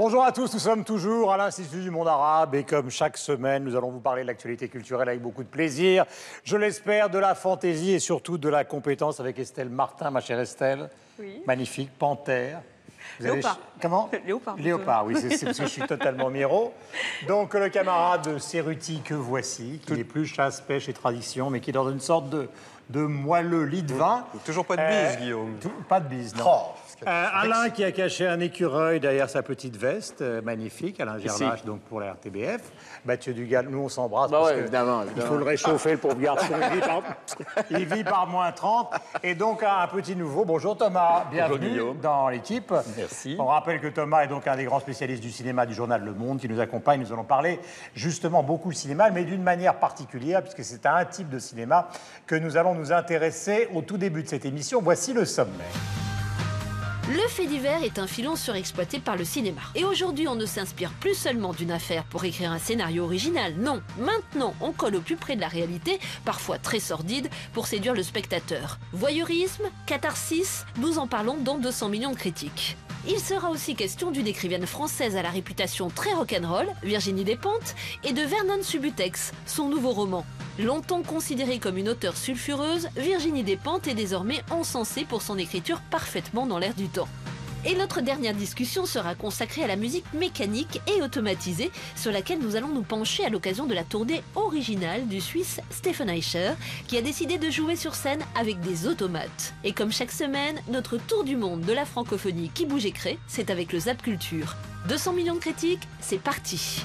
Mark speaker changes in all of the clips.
Speaker 1: Bonjour à tous, nous sommes toujours à l'Institut du monde arabe et comme chaque semaine, nous allons vous parler de l'actualité culturelle avec beaucoup de plaisir. Je l'espère, de la fantaisie et surtout de la compétence avec Estelle Martin, ma chère Estelle.
Speaker 2: Oui.
Speaker 1: Magnifique, panthère.
Speaker 2: Léopard.
Speaker 1: Comment?
Speaker 2: Léopard.
Speaker 1: Léopard, oui, c'est parce que je suis totalement miro. Donc le camarade Cerruti que voici, qui n'est plus chasse, pêche et tradition, mais qui est dans une sorte de moelleux lit de vin.
Speaker 3: Toujours pas de bise, Guillaume.
Speaker 1: Pas de bise, non. Alain qui a caché un écureuil derrière sa petite veste, magnifique. Alain Gerlache, donc pour la RTBF. Mathieu Dugal, nous on s'embrasse parce
Speaker 4: évidemment.
Speaker 1: il faut le réchauffer, le pauvre garçon. Il vit par moins 30. Et donc un petit nouveau. Bonjour Thomas, bienvenue dans l'équipe.
Speaker 3: Merci.
Speaker 1: On rappelle que Thomas est donc un des grands spécialistes du cinéma du journal Le Monde qui nous accompagne. Nous allons parler justement beaucoup de cinéma, mais d'une manière particulière, puisque c'est à un type de cinéma que nous allons nous intéresser au tout début de cette émission. Voici le sommaire.
Speaker 5: Le fait divers est un filon surexploité par le cinéma. Et aujourd'hui, on ne s'inspire plus seulement d'une affaire pour écrire un scénario original. Non, maintenant, on colle au plus près de la réalité, parfois très sordide, pour séduire le spectateur. Voyeurisme, catharsis, nous en parlons dans 200 millions de critiques. Il sera aussi question d'une écrivaine française à la réputation très rock'n'roll, Virginie Despentes, et de Vernon Subutex, son nouveau roman. Longtemps considérée comme une auteure sulfureuse, Virginie Despentes est désormais encensée pour son écriture parfaitement dans l'air du temps. Et notre dernière discussion sera consacrée à la musique mécanique et automatisée, sur laquelle nous allons nous pencher à l'occasion de la tournée originale du Suisse Stephen Eicher, qui a décidé de jouer sur scène avec des automates. Et comme chaque semaine, notre tour du monde de la francophonie qui bouge et crée, c'est avec le Zap Culture. 200 millions de critiques, c'est parti.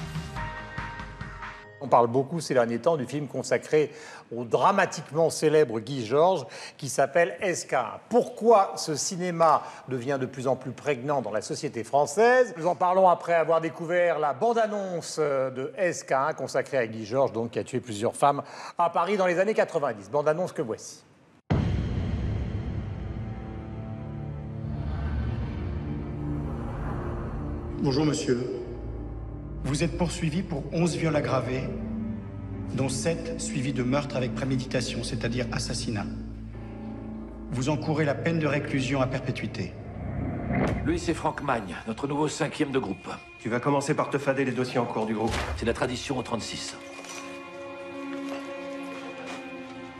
Speaker 1: On parle beaucoup ces derniers temps du film consacré au dramatiquement célèbre Guy Georges qui s'appelle SK1. Pourquoi ce cinéma devient de plus en plus prégnant dans la société française? Nous en parlons après avoir découvert la bande-annonce de SK1 consacrée à Guy Georges, donc, qui a tué plusieurs femmes à Paris dans les années 90. Bande-annonce que voici.
Speaker 6: Bonjour monsieur. Vous êtes poursuivi pour 11 viols aggravés, dont 7 suivis de meurtre avec préméditation, c'est-à-dire assassinat. Vous encourez la peine de réclusion à perpétuité.
Speaker 7: Lui, c'est Franck Magne, notre nouveau 5e de groupe.
Speaker 3: Tu vas commencer par te fader les dossiers en cours du groupe.
Speaker 7: C'est la tradition au 36.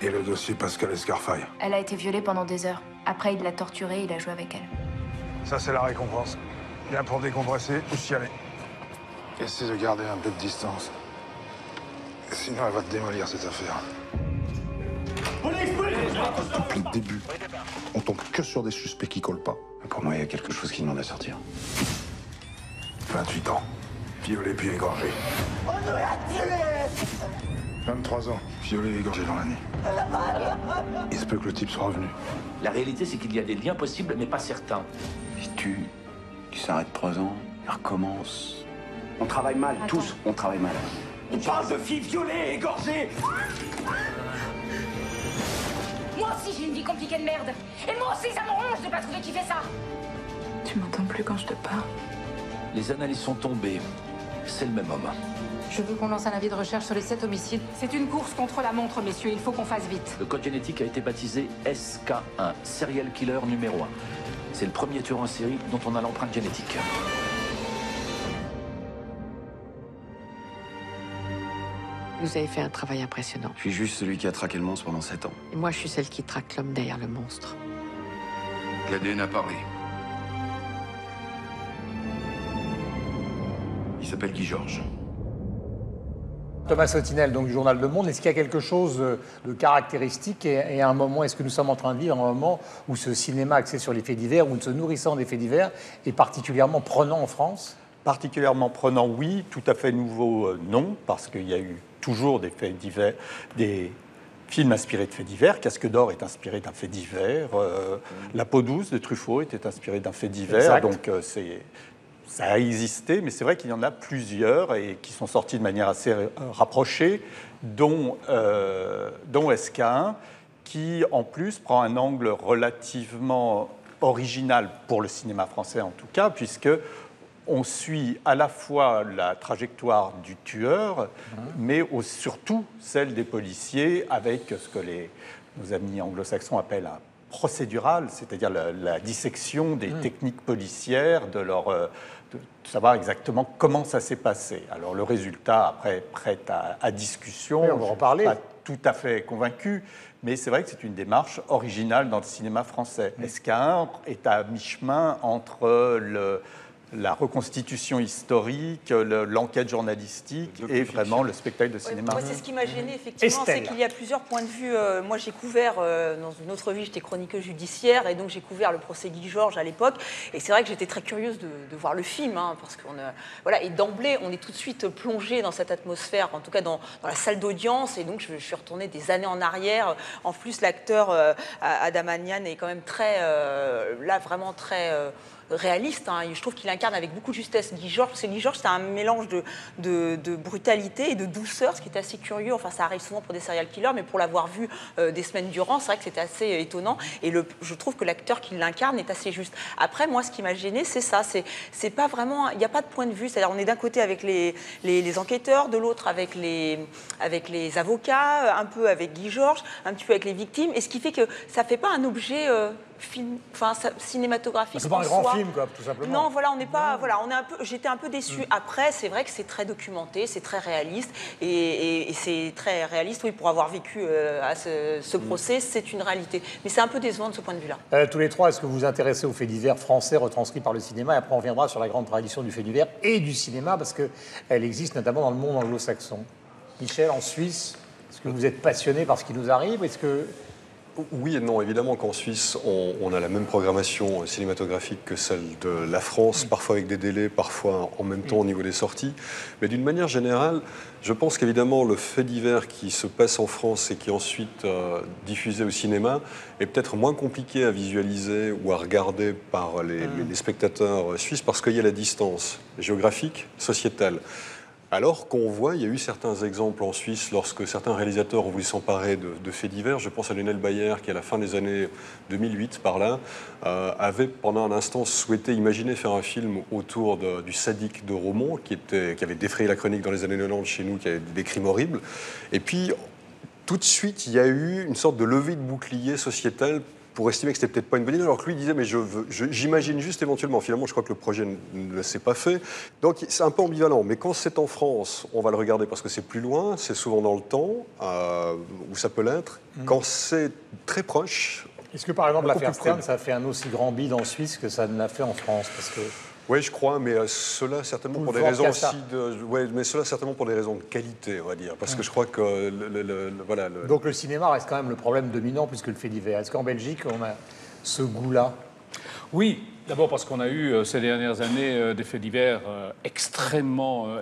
Speaker 8: Et le dossier Pascal Escarfaille.
Speaker 9: Elle a été violée pendant des heures. Après, il l'a torturée, il a joué avec elle.
Speaker 8: Ça, c'est la récompense. Bien pour décompresser ou chialer. Essaie de garder un peu de distance. Sinon, elle va te démolir, cette affaire.
Speaker 10: Depuis le début, on tombe que sur des suspects qui collent pas.
Speaker 11: Pour moi, il y a quelque chose qui demande à sortir.
Speaker 8: 28 ans. Violé puis égorgé. 23 ans. Violé et égorgé dans l'année. Il se peut que le type soit revenu.
Speaker 7: La réalité, c'est qu'il y a des liens possibles, mais pas certains.
Speaker 11: Il tue, il s'arrête 3 ans, il recommence. On travaille mal, tous, on travaille mal.
Speaker 7: On parle de filles violées, égorgées.
Speaker 9: Moi aussi, j'ai une vie compliquée de merde. Et moi aussi, ça me ronge de pas trouver qui fait ça.
Speaker 2: Tu m'entends plus quand je te parle.
Speaker 7: Les analyses sont tombées. C'est le même homme.
Speaker 12: Je veux qu'on lance un avis de recherche sur les 7 homicides. C'est une course contre la montre, messieurs. Il faut qu'on fasse vite.
Speaker 7: Le code génétique a été baptisé SK1, Serial Killer numéro 1. C'est le premier tueur en série dont on a l'empreinte génétique.
Speaker 12: Vous avez fait un travail impressionnant.
Speaker 11: Je suis juste celui qui a traqué le monstre pendant 7 ans.
Speaker 12: Et moi, je suis celle qui traque l'homme derrière le monstre.
Speaker 11: L'ADN a parlé. Il s'appelle Guy Georges.
Speaker 1: Thomas Sautinel, donc du journal Le Monde, est-ce qu'il y a quelque chose de caractéristique et à un moment, est-ce que nous sommes en train de vivre un moment où ce cinéma axé sur les faits divers, ou se nourrissant des faits divers, est particulièrement prenant en France?
Speaker 3: Particulièrement prenant, oui. Tout à fait nouveau, non, parce qu'il y a eu toujours des faits divers, des films inspirés de faits divers. Casque d'or est inspiré d'un fait divers. La peau douce de Truffaut était inspirée d'un fait divers.
Speaker 1: Exact.
Speaker 3: Donc ça a existé, mais c'est vrai qu'il y en a plusieurs et qui sont sortis de manière assez rapprochée, dont SK1, qui en plus prend un angle relativement original pour le cinéma français en tout cas, puisque on suit à la fois la trajectoire du tueur, mais surtout celle des policiers, avec ce que nos amis anglo-saxons appellent un procédural, c'est-à-dire la dissection des techniques policières, de savoir exactement comment ça s'est passé. Alors le résultat, après, prête à discussion.
Speaker 1: Oui, on va en parler.
Speaker 3: Je ne suis pas tout à fait convaincu, mais c'est vrai que c'est une démarche originale dans le cinéma français. SK1 est à mi-chemin entre la reconstitution historique, l'enquête journalistique et vraiment le spectacle de cinéma.
Speaker 4: Moi, c'est ce qui m'a gêné, effectivement, c'est qu'il y a plusieurs points de vue. Moi, j'ai couvert, dans une autre vie, j'étais chroniqueuse judiciaire, et donc j'ai couvert le procès Guy Georges à l'époque. Et c'est vrai que j'étais très curieuse de voir le film, hein, parce qu'on voilà, et d'emblée, on est tout de suite plongé dans cette atmosphère, en tout cas dans la salle d'audience, et donc je suis retournée des années en arrière. En plus, l'acteur Adam Agnan est quand même très, là, vraiment très... réaliste, hein. Je trouve qu'il incarne avec beaucoup de justesse Guy Georges. Parce que Guy Georges, c'est un mélange de brutalité et de douceur, ce qui est assez curieux. Enfin, ça arrive souvent pour des serial killers, mais pour l'avoir vu des semaines durant, c'est vrai que c'était assez étonnant. Et je trouve que l'acteur qui l'incarne est assez juste. Après, moi, ce qui m'a gêné, c'est ça. C'est pas vraiment... Il n'y a pas de point de vue. C'est-à-dire, on est d'un côté avec les enquêteurs, de l'autre avec les avocats, un peu avec Guy Georges, un petit peu avec les victimes. Et ce qui fait que ça ne fait pas un objet... cinématographique.
Speaker 1: C'est pas un grand film, quoi, tout simplement.
Speaker 4: Non, voilà, on n'est pas, voilà, on est un peu. J'étais un peu déçue. Après, c'est vrai que c'est très documenté, c'est très réaliste, et c'est très réaliste, oui, pour avoir vécu à ce procès, c'est une réalité. Mais c'est un peu décevant de ce point de vue-là.
Speaker 1: Tous les trois, est-ce que vous vous intéressez aux faits divers français retranscrits par le cinéma? Et après, on reviendra sur la grande tradition du fait divers et du cinéma, parce qu'elle existe notamment dans le monde anglo-saxon. Michel, en Suisse, est-ce que vous êtes passionné par ce qui nous arrive? Est-ce que...
Speaker 13: Oui et non. Évidemment qu'en Suisse, on a la même programmation cinématographique que celle de la France, parfois avec des délais, parfois en même temps au niveau des sorties. Mais d'une manière générale, je pense qu'évidemment, le fait divers qui se passe en France et qui est ensuite diffusé au cinéma est peut-être moins compliqué à visualiser ou à regarder par les spectateurs suisses parce qu'il y a la distance géographique, sociétale. Alors qu'on voit, il y a eu certains exemples en Suisse lorsque certains réalisateurs ont voulu s'emparer de faits divers. Je pense à Lionel Bayer qui, à la fin des années 2008, par là, avait pendant un instant souhaité imaginer faire un film autour du sadique de Romont, qui avait défrayé la chronique dans les années 90 chez nous, qui avait des crimes horribles. Et puis, tout de suite, il y a eu une sorte de levée de bouclier sociétal pour estimer que c'était peut-être pas une bonne idée, alors que lui disait mais j'imagine juste éventuellement. Finalement, je crois que le projet ne s'est pas fait. Donc c'est un peu ambivalent. Mais quand c'est en France, on va le regarder parce que c'est plus loin, c'est souvent dans le temps, où ça peut l'être. Quand c'est très proche...
Speaker 1: Est-ce que par exemple l'affaire Stern, ça a fait un aussi grand bide en Suisse que ça ne l'a fait en France? Parce que...
Speaker 13: Oui, je crois, mais cela certainement pour des raisons aussi mais cela certainement pour des raisons de qualité, on va dire, parce que je crois que voilà.
Speaker 1: Donc le cinéma reste quand même le problème dominant plus que le fait divers. Est-ce qu'en Belgique on a ce goût-là?
Speaker 14: Oui, d'abord parce qu'on a eu ces dernières années des faits divers extrêmement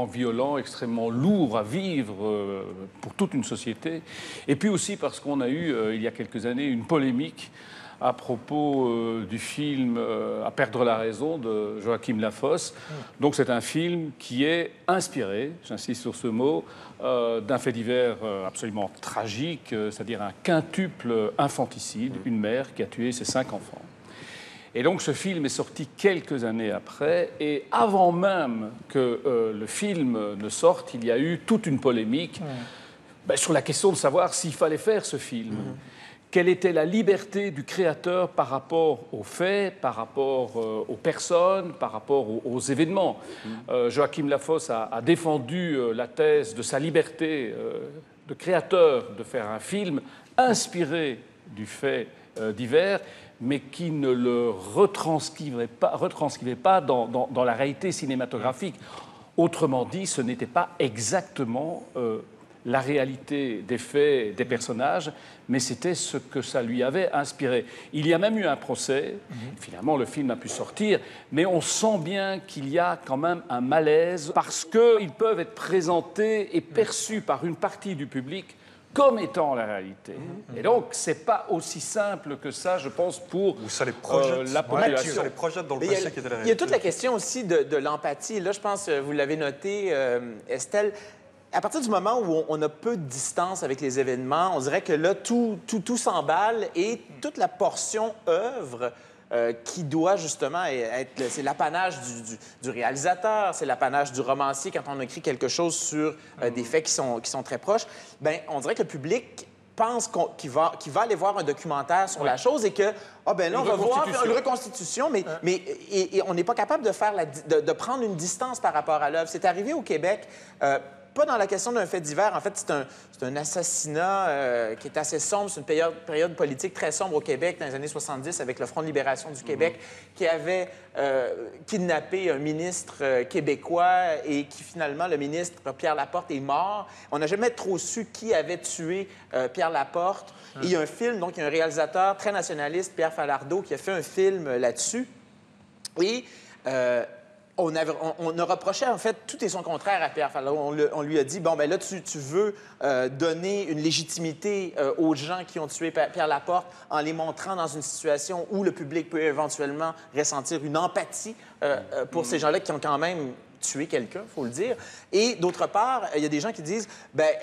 Speaker 14: violents, extrêmement lourds à vivre pour toute une société, et puis aussi parce qu'on a eu il y a quelques années une polémique à propos du film À perdre la raison de Joachim Lafosse. Donc c'est un film qui est inspiré, j'insiste sur ce mot, d'un fait divers absolument tragique, c'est-à-dire un quintuple infanticide, une mère qui a tué ses 5 enfants. Et donc ce film est sorti quelques années après, et avant même que le film ne sorte, il y a eu toute une polémique sur la question de savoir s'il fallait faire ce film. Quelle était la liberté du créateur par rapport aux faits, par rapport aux personnes, par rapport aux événements. Joachim Lafosse a défendu la thèse de sa liberté de créateur de faire un film inspiré du fait divers, mais qui ne le retranscrivait pas dans la réalité cinématographique. Autrement dit, ce n'était pas exactement la réalité des faits, des personnages, mais c'était ce que ça lui avait inspiré. Il y a même eu un procès, finalement le film a pu sortir, mais on sent bien qu'il y a quand même un malaise parce qu'ils peuvent être présentés et perçus par une partie du public comme étant la réalité. Et donc, c'est pas aussi simple que ça, je pense, pour la population.
Speaker 13: Ça les projette dans le passé qui était la réalité.
Speaker 15: Il y a toute la question aussi de l'empathie. Là, je pense, vous l'avez noté, Estelle, à partir du moment où on a peu de distance avec les événements, on dirait que là, tout s'emballe et toute la portion œuvre qui doit justement être... C'est l'apanage du réalisateur, c'est l'apanage du romancier quand on écrit quelque chose sur des faits qui sont très proches. Bien, on dirait que le public pense qu'il va aller voir un documentaire sur la chose et que, ah ben là, on va voir une reconstitution, et on n'est pas capable de faire de prendre une distance par rapport à l'œuvre. C'est arrivé au Québec, pas dans la question d'un fait divers. En fait, c'est un assassinat qui est assez sombre. C'est une période politique très sombre au Québec dans les années 70 avec le Front de libération du Québec qui avait kidnappé un ministre québécois et qui, finalement, le ministre Pierre Laporte est mort. On n'a jamais trop su qui avait tué Pierre Laporte. Et il y a un film, donc il y a un réalisateur très nationaliste, Pierre Falardeau, qui a fait un film là-dessus. Et... on a reproché, en fait, tout et son contraire à Pierre Falardeau. On lui a dit, bon, ben là, tu veux donner une légitimité aux gens qui ont tué Pierre Laporte en les montrant dans une situation où le public peut éventuellement ressentir une empathie pour ces gens-là qui ont quand même tué quelqu'un, il faut le dire. Et d'autre part, il y a des gens qui disent, ben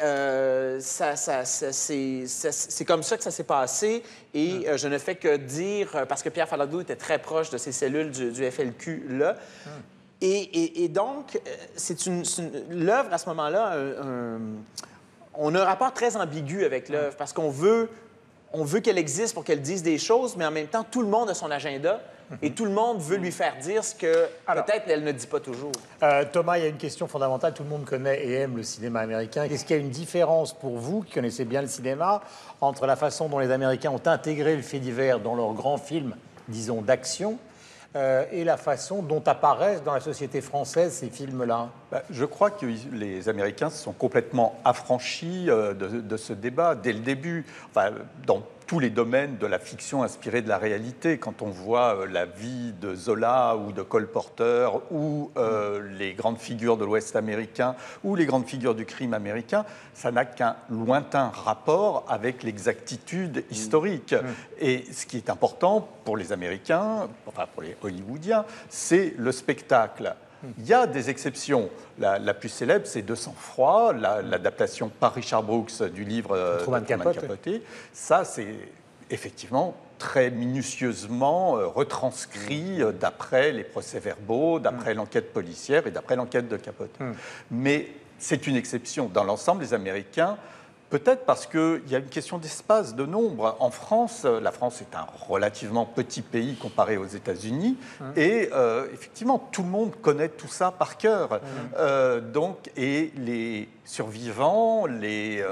Speaker 15: c'est comme ça que ça s'est passé et je ne fais que dire, parce que Pierre Falardeau était très proche de ces cellules du FLQ, là. Et donc, l'œuvre, à ce moment-là, on a un rapport très ambigu avec l'œuvre parce qu'on veut qu'elle existe pour qu'elle dise des choses, mais en même temps, tout le monde a son agenda et tout le monde veut lui faire dire ce que peut-être elle ne dit pas toujours.
Speaker 1: Thomas, il y a une question fondamentale. Tout le monde connaît et aime le cinéma américain. Est-ce qu'il y a une différence pour vous, qui connaissez bien le cinéma, entre la façon dont les Américains ont intégré le fait divers dans leurs grands films, disons, d'action, et la façon dont apparaissent dans la société française ces films-là?
Speaker 3: Je crois que les Américains se sont complètement affranchis de ce débat dès le début, enfin, dans tous les domaines de la fiction inspirée de la réalité. Quand on voit la vie de Zola ou de Cole Porter ou les grandes figures de l'Ouest américain ou les grandes figures du crime américain, ça n'a qu'un lointain rapport avec l'exactitude historique. Et ce qui est important pour les Américains, enfin pour les Hollywoodiens, c'est le spectacle. Il y a des exceptions. La plus célèbre, c'est De sang-froid, l'adaptation par Richard Brooks du livre
Speaker 1: Truman Capote.
Speaker 3: Ça, c'est effectivement très minutieusement retranscrit d'après les procès-verbaux, d'après l'enquête policière et d'après l'enquête de Capote. Mais c'est une exception. Dans l'ensemble, les Américains, peut-être parce qu'il y a une question d'espace, de nombre. En France, la France est un relativement petit pays comparé aux États-Unis, et effectivement, tout le monde connaît tout ça par cœur. Et les survivants, les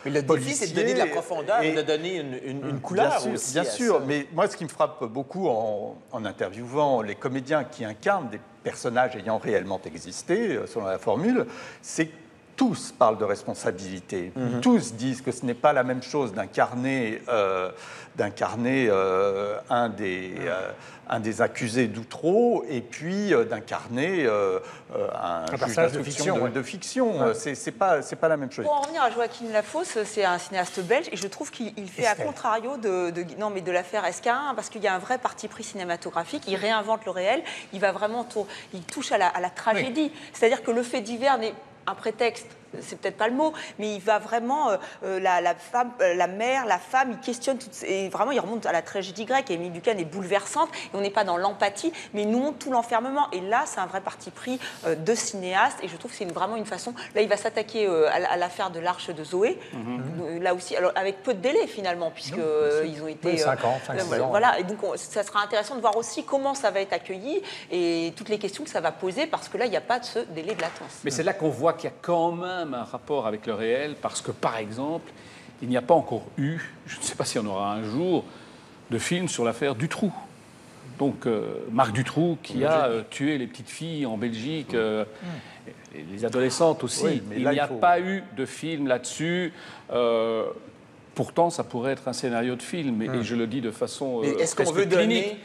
Speaker 15: mais le
Speaker 3: policiers...
Speaker 15: défi, c'est de donner de la profondeur et de donner une couleur aussi.
Speaker 3: Bien sûr, mais moi, ce qui me frappe beaucoup en interviewant les comédiens qui incarnent des personnages ayant réellement existé, selon la formule, c'est tous parlent de responsabilité. Tous disent que ce n'est pas la même chose d'incarner un des accusés d'Outreau et puis d'incarner un juge d'instruction de fiction. C'est pas la même chose.
Speaker 4: Pour en revenir à Joachim Lafosse, c'est un cinéaste belge et je trouve qu'il fait à contrario de l'affaire SK1 parce qu'il y a un vrai parti pris cinématographique. Il réinvente le réel. Il va vraiment il touche à la tragédie. C'est-à-dire que le fait divers n'est un prétexte, c'est peut-être pas le mot, mais il va vraiment, la femme, la mère, la femme, il questionne, et vraiment il remonte à la tragédie grecque, et Émile Durkheim est bouleversante, et on n'est pas dans l'empathie, mais il nous montre tout l'enfermement, et là c'est un vrai parti pris de cinéaste, et je trouve que c'est vraiment une façon, là il va s'attaquer à l'affaire de l'Arche de Zoé, là aussi, alors avec peu de délai finalement, puisqu'ils ont été...
Speaker 1: 5 ans.
Speaker 4: Voilà, et donc ça sera intéressant de voir aussi comment ça va être accueilli, et toutes les questions que ça va poser, parce que là il n'y a pas de ce délai de latence.
Speaker 14: Mais c'est là qu'on voit qu'il y a quand même un rapport avec le réel, parce que, par exemple, il n'y a pas encore eu, je ne sais pas s'il y en aura un jour, de film sur l'affaire Dutroux. Donc, Marc Dutroux, qui a tué les petites filles en Belgique, les adolescentes aussi. Oui, il n'y a pas eu de film là-dessus. Pourtant, ça pourrait être un scénario de film, et je le dis de façon
Speaker 15: est-ce qu'on veut donner...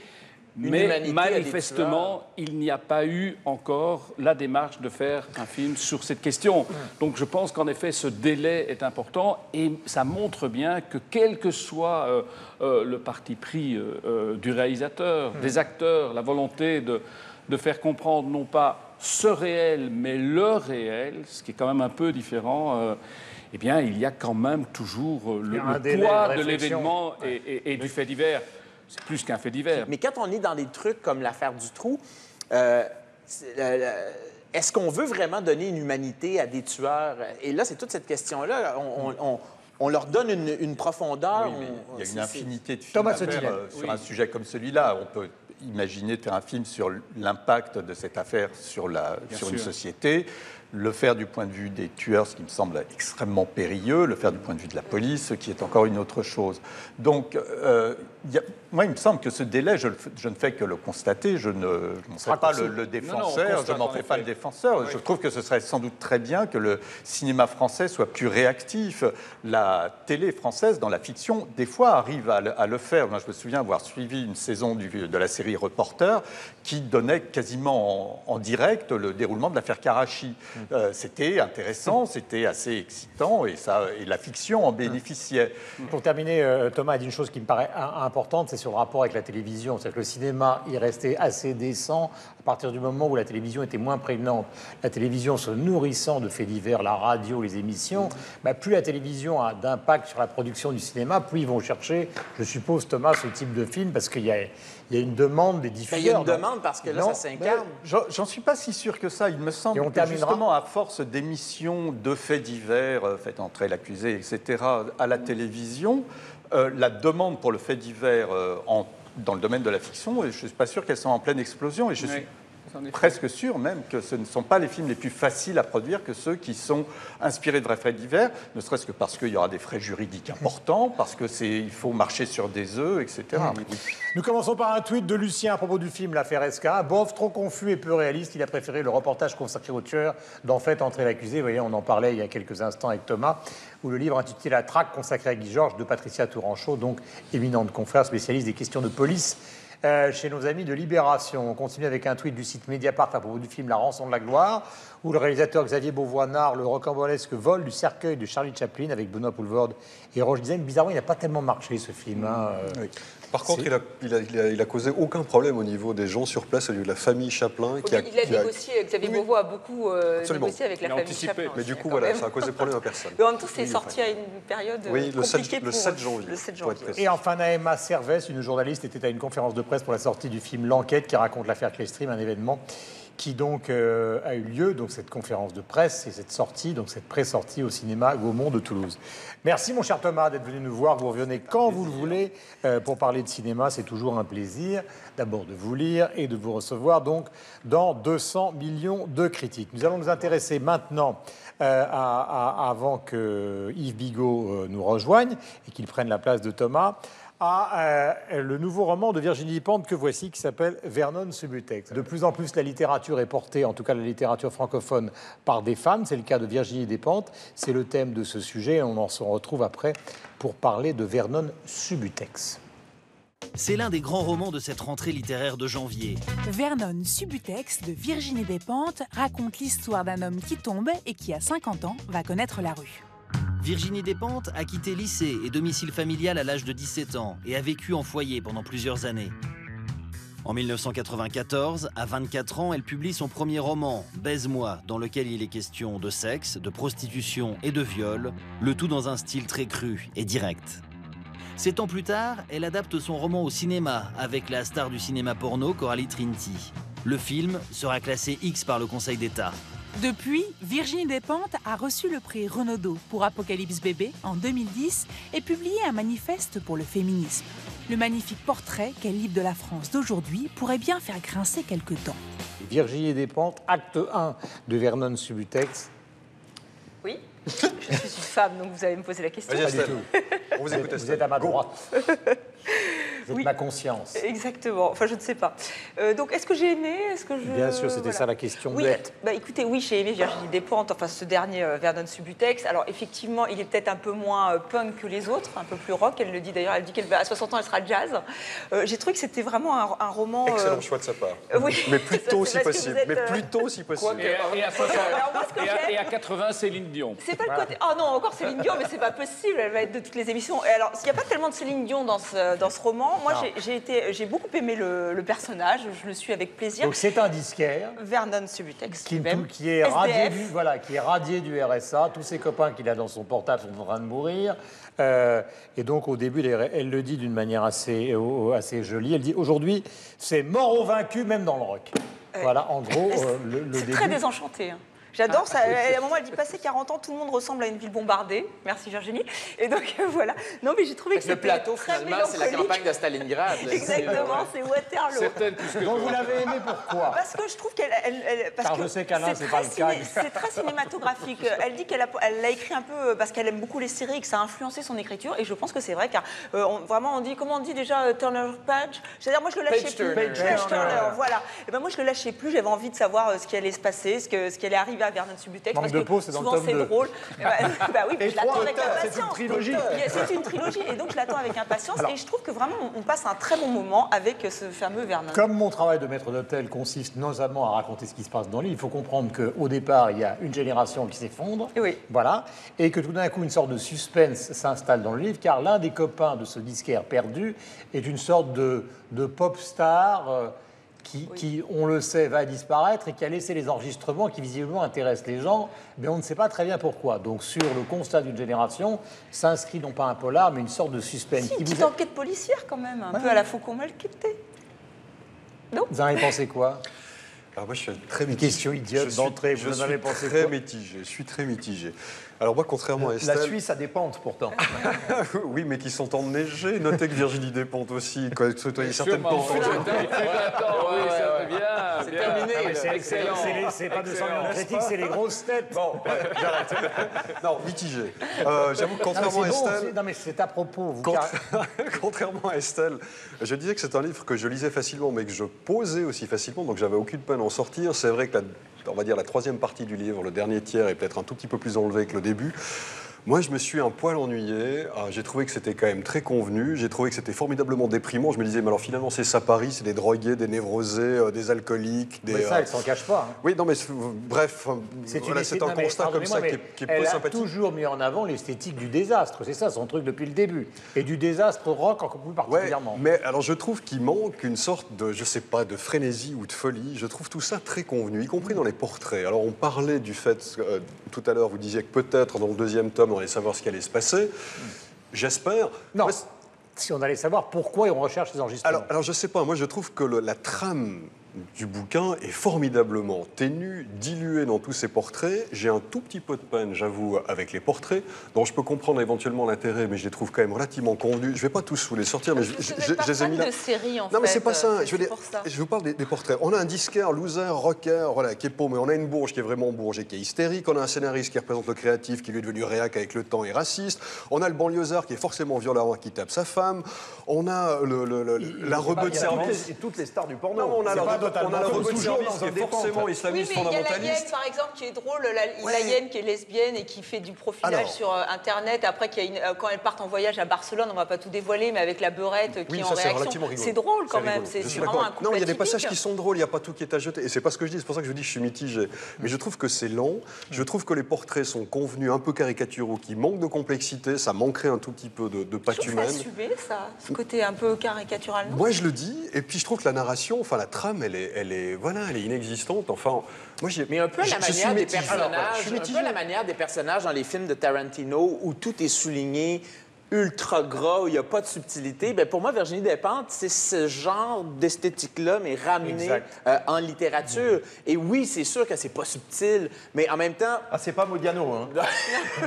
Speaker 14: Mais manifestement, il n'y a pas eu encore la démarche de faire un film sur cette question. Donc je pense qu'en effet, ce délai est important et ça montre bien que quel que soit le parti pris du réalisateur, des acteurs, la volonté de faire comprendre non pas ce réel, mais le réel, ce qui est quand même un peu différent... eh bien, il y a quand même toujours le poids de l'événement et du fait divers. C'est plus qu'un fait divers.
Speaker 15: Mais quand on est dans des trucs comme l'affaire Dutroux, est-ce qu'on veut vraiment donner une humanité à des tueurs? Et là, c'est toute cette question-là. on leur donne une profondeur.
Speaker 3: Oui, mais il y a une infinité de films
Speaker 1: Thomas
Speaker 3: à faire
Speaker 1: Sottile.
Speaker 3: sur un sujet comme celui-là. On peut imaginer faire un film sur l'impact de cette affaire sur une société, le faire du point de vue des tueurs, ce qui me semble extrêmement périlleux, le faire du point de vue de la police, ce qui est encore une autre chose. Donc, moi, il me semble que ce délai, je ne fais que le constater, je ne serai pas le défenseur, je n'en fais pas le défenseur. Je trouve que ce serait sans doute très bien que le cinéma français soit plus réactif. La télé française, dans la fiction, des fois arrive à le faire. Moi, je me souviens avoir suivi une saison de la série Reporter qui donnait quasiment en direct le déroulement de l'affaire Karachi. C'était intéressant, c'était assez excitant et la fiction en bénéficiait.
Speaker 1: Pour terminer, Thomas a dit une chose qui me paraît importante, c'est sur le rapport avec la télévision. C'est-à-dire que le cinéma, il restait assez décent à partir du moment où la télévision était moins prégnante. La télévision se nourrissant de faits divers, la radio, les émissions, plus la télévision a d'impact sur la production du cinéma, plus ils vont chercher, je suppose, Thomas, ce type de film, parce qu'il y a une demande des diffuseurs.
Speaker 15: Il y a une demande parce que là, ça s'incarne.
Speaker 3: J'en suis pas si sûr que ça. Il me semble que justement, à force d'émissions de faits divers, faites entrer l'accusé, etc., à la télévision, la demande pour le fait divers dans le domaine de la fiction, je ne suis pas sûr qu'elle soit en pleine explosion. Et je suis presque sûr même que ce ne sont pas les films les plus faciles à produire que ceux qui sont inspirés de vrais faits divers, ne serait-ce que parce qu'il y aura des frais juridiques importants, parce qu'il faut marcher sur des œufs, etc.
Speaker 1: Nous commençons par un tweet de Lucien à propos du film L'affaire SK. Bof, trop confus et peu réaliste, il a préféré le reportage consacré au tueur d'en fait entrer l'accusé. Vous voyez, on en parlait il y a quelques instants avec Thomas, ou le livre intitulé La traque consacré à Guy Georges de Patricia Tourangeau, donc éminente confrère spécialiste des questions de police. Chez nos amis de Libération. On continue avec un tweet du site Mediapart à propos du film La rançon de la gloire, où le réalisateur Xavier Beauvois-Nard le rocambolesque vol du cercueil de Charlie Chaplin avec Benoît Poelvoorde et Roche Dizem. Bizarrement, il n'a pas tellement marché ce film.
Speaker 13: Oui. Par contre, il a causé aucun problème au niveau des gens sur place, au niveau de la famille Chaplin.
Speaker 4: Il a négocié, Xavier Beauvois a beaucoup négocié avec la famille Chaplin.
Speaker 13: Mais du coup, voilà, ça a causé problème à personne.
Speaker 4: Mais en même temps, c'est sorti à une période compliquée
Speaker 13: le 7 janvier.
Speaker 1: Et enfin, Naëma Servès, une journaliste, était à une conférence de presse pour la sortie du film L'Enquête qui raconte l'affaire Cleystream, un événement qui donc a eu lieu, donc cette conférence de presse et cette sortie, donc cette pré-sortie au cinéma Gaumont de Toulouse. Merci mon cher Thomas d'être venu nous voir. Vous revenez quand vous le voulez pour parler de cinéma. C'est toujours un plaisir d'abord de vous lire et de vous recevoir donc dans 200 millions de critiques. Nous allons nous intéresser maintenant, avant que Yves Bigot nous rejoigne et qu'il prenne la place de Thomas, à le nouveau roman de Virginie Despentes que voici, qui s'appelle Vernon Subutex. De plus en plus, la littérature est portée, en tout cas la littérature francophone, par des femmes. C'est le cas de Virginie Despentes. C'est le thème de ce sujet. On se retrouve après pour parler de Vernon Subutex.
Speaker 16: C'est l'un des grands romans de cette rentrée littéraire de janvier.
Speaker 17: Vernon Subutex de Virginie Despentes raconte l'histoire d'un homme qui tombe et qui, à 50 ans, va connaître la rue.
Speaker 16: Virginie Despentes a quitté lycée et domicile familial à l'âge de 17 ans et a vécu en foyer pendant plusieurs années. En 1994, à 24 ans, elle publie son premier roman, Baise-moi, dans lequel il est question de sexe, de prostitution et de viol, le tout dans un style très cru et direct. 7 ans plus tard, elle adapte son roman au cinéma avec la star du cinéma porno Coralie Trinity. Le film sera classé X par le Conseil d'État.
Speaker 17: Depuis, Virginie Despentes a reçu le prix Renaudot pour Apocalypse Bébé en 2010 et publié un manifeste pour le féminisme. Le magnifique portrait qu'elle livre de la France d'aujourd'hui pourrait bien faire grincer quelques dents.
Speaker 1: Virginie Despentes, acte 1 de Vernon Subutex.
Speaker 4: Oui, je suis une femme, donc vous allez me poser la question.
Speaker 1: Pas du tout. On vous écoute, vous êtes à ma droite. Vous êtes ma conscience.
Speaker 4: Exactement. Enfin, je ne sais pas. Donc, est-ce que j'ai aimé?
Speaker 1: Bien sûr, c'était ça la question bête.
Speaker 4: Écoutez, oui, j'ai aimé Virginie Despentes, enfin ce dernier Vernon Subutex. Alors, effectivement, il est peut-être un peu moins punk que les autres, un peu plus rock. Elle le dit d'ailleurs, elle dit qu'à 60 ans, elle sera jazz. J'ai trouvé que c'était vraiment un roman...
Speaker 13: Excellent choix de sa part.
Speaker 4: Oui.
Speaker 13: Mais plus tôt si possible. Mais plus tôt si possible.
Speaker 14: Et à 80, Céline Dion.
Speaker 4: C'est pas le côté... Oh non, encore Céline Dion, mais c'est pas possible. Elle va être de toutes les émissions. Et alors, il n'y a pas tellement de Céline Dion dans ce roman. Moi, j'ai beaucoup aimé le personnage, je le suis avec plaisir.
Speaker 1: Donc c'est un disquaire.
Speaker 4: Vernon Subutex.
Speaker 1: Qui est radié du RSA. Tous ses copains qu'il a dans son portable sont en train de mourir. Et donc au début, elle le dit d'une manière assez jolie. Elle dit aujourd'hui, c'est mort aux vaincus, même dans le rock. Voilà, en gros, le début.
Speaker 4: C'est très désenchanté. Hein. J'adore ça. À un moment, elle dit passer 40 ans, tout le monde ressemble à une ville bombardée. Merci Virginie. Et donc voilà. Non, mais j'ai trouvé que
Speaker 15: le plateau, finalement, c'est la campagne de Stalingrad.
Speaker 4: Exactement, c'est Waterloo.
Speaker 1: Certaines, donc vous l'avez aimé pourquoi?
Speaker 4: Parce que je trouve qu'elle.
Speaker 1: Car je sais qu'Alain, c'est pas le cas.
Speaker 4: C'est très cinématographique. Elle dit qu'elle l'a écrit un peu parce qu'elle aime beaucoup les séries et que ça a influencé son écriture. Et je pense que c'est vrai, car vraiment, on dit, comment on dit déjà, Turner Page? C'est-à-dire, moi, je le lâchais plus. Page Turner, voilà. Et ben moi, je le lâchais plus. J'avais envie de savoir ce qui allait se passer, ce qui allait arriver à Vernon Subutex.
Speaker 1: Manque de peau, c'est dans le tome 2.
Speaker 4: Souvent, c'est drôle. Bah oui, je l'attends avec impatience.
Speaker 1: C'est une trilogie.
Speaker 4: C'est une trilogie. Et donc, je l'attends avec impatience. Et je trouve que vraiment, on passe un très bon moment avec ce fameux Vernon.
Speaker 1: Comme mon travail de maître d'hôtel consiste notamment à raconter ce qui se passe dans l'île, il faut comprendre qu'au départ, il y a une génération qui s'effondre.
Speaker 4: Oui.
Speaker 1: Voilà. Et que tout d'un coup, une sorte de suspense s'installe dans le livre, car l'un des copains de ce disquaire perdu est une sorte de pop star qui, on le sait, va disparaître et qui a laissé les enregistrements qui visiblement intéressent les gens, mais on ne sait pas très bien pourquoi. Donc sur le constat d'une génération, s'inscrit non pas un polar, mais une sorte de suspense.
Speaker 4: Si, une petite enquête policière quand même, un peu à la Faucon Malquité. Non.
Speaker 1: Vous en avez pensé quoi?
Speaker 13: Alors moi, je suis très mitigé.
Speaker 1: Une question idiote d'entrée, vous en avez pensé quoi?
Speaker 13: Je suis très mitigé. Alors moi, contrairement à Estelle...
Speaker 18: La Suisse a des pentes, pourtant.
Speaker 13: Oui, mais qui sont enneigées. Notez que Virginie Despentes aussi, quand elle côtoyait certaines pentes.
Speaker 15: C'est terminé.
Speaker 1: C'est excellent. C'est pas 200 millions de critiques, c'est les grosses têtes.
Speaker 13: Bon, j'arrête. Non, mitigé. J'avoue que contrairement à Estelle...
Speaker 1: Non, mais c'est à propos.
Speaker 13: Contrairement à Estelle, je disais que c'est un livre que je lisais facilement, mais que je posais aussi facilement, donc j'avais aucune peine à en sortir. C'est vrai que on va dire la troisième partie du livre, le dernier tiers, est peut-être un tout petit peu plus enlevé que le début. Moi, je me suis un poil ennuyé. J'ai trouvé que c'était quand même très convenu. J'ai trouvé que c'était formidablement déprimant. Je me disais, mais alors finalement, c'est ça Paris, c'est des drogués, des névrosés, des alcooliques.
Speaker 1: Mais ça, elle s'en cache pas. Hein.
Speaker 13: Oui, non, mais bref, c'est un constat comme ça qui est peu sympathique.
Speaker 1: Elle a toujours mis en avant l'esthétique du désastre. C'est ça son truc depuis le début. Et du désastre rock encore plus particulièrement.
Speaker 13: Ouais, mais alors je trouve qu'il manque une sorte de, je sais pas, de frénésie ou de folie. Je trouve tout ça très convenu, y compris dans les portraits. Alors on parlait du fait, tout à l'heure, vous disiez que peut-être dans le deuxième tome, on allait savoir ce qui allait se passer. J'espère.
Speaker 1: Non. Si on allait savoir pourquoi on recherche ces enregistrements.
Speaker 13: Alors je sais pas. Moi, je trouve que la trame du bouquin est formidablement ténue, diluée dans tous ces portraits. J'ai un tout petit peu de peine, j'avoue, avec les portraits, dont je peux comprendre éventuellement l'intérêt, mais je les trouve quand même relativement convenus. Je vais pas tous vous les sortir, mais je les ai mis là.
Speaker 4: De série, en
Speaker 13: non, mais c'est pas ça.
Speaker 4: Je
Speaker 13: vous parle des portraits. On a un disquaire, loser, rocker, voilà, qui est paumé. On a une bourge qui est vraiment bourge et qui est hystérique. On a un scénariste qui représente le créatif, qui lui est devenu réac avec le temps et raciste. On a le banlieusard qui est forcément violent, qui tape sa femme. On a la rebeu de service.
Speaker 18: Toutes les stars du porno.
Speaker 13: Non, on a la rebeu de service qui est forcément islamiste fondamentaliste.
Speaker 4: Il y a la hyène, par exemple, qui est drôle, la hyène qui est lesbienne et qui fait du profilage sur Internet. Après, quand elles partent en voyage à Barcelone, on ne va pas tout dévoiler, mais avec la beurette qui est en réaction. C'est drôle quand même. C'est vraiment un couple.
Speaker 13: Non, il y a des passages qui sont drôles, il n'y a pas tout qui est à jeter. Et c'est pas ce que je dis, c'est pour ça que je dis que je suis mitigé. Mais je trouve que c'est lent, je trouve que les portraits sont convenus, un peu caricaturaux, qui manquent de complexité, ça manquerait un tout petit peu de patte humaine.
Speaker 4: Je trouve ça ça, ce côté un peu caricatural.
Speaker 13: Moi, je le dis, et puis je trouve que la narration, enfin la trame, elle est inexistante. Enfin, moi,
Speaker 15: mais un peu à la manière des personnages, un peu à la manière des personnages dans les films de Tarantino où tout est souligné, ultra gras, où il n'y a pas de subtilité. Bien, pour moi, Virginie Despentes, c'est ce genre d'esthétique-là, mais ramené en littérature. Et oui, c'est sûr que c'est pas subtil, mais en même temps...
Speaker 18: Ah, c'est pas Modiano, hein?
Speaker 13: Non,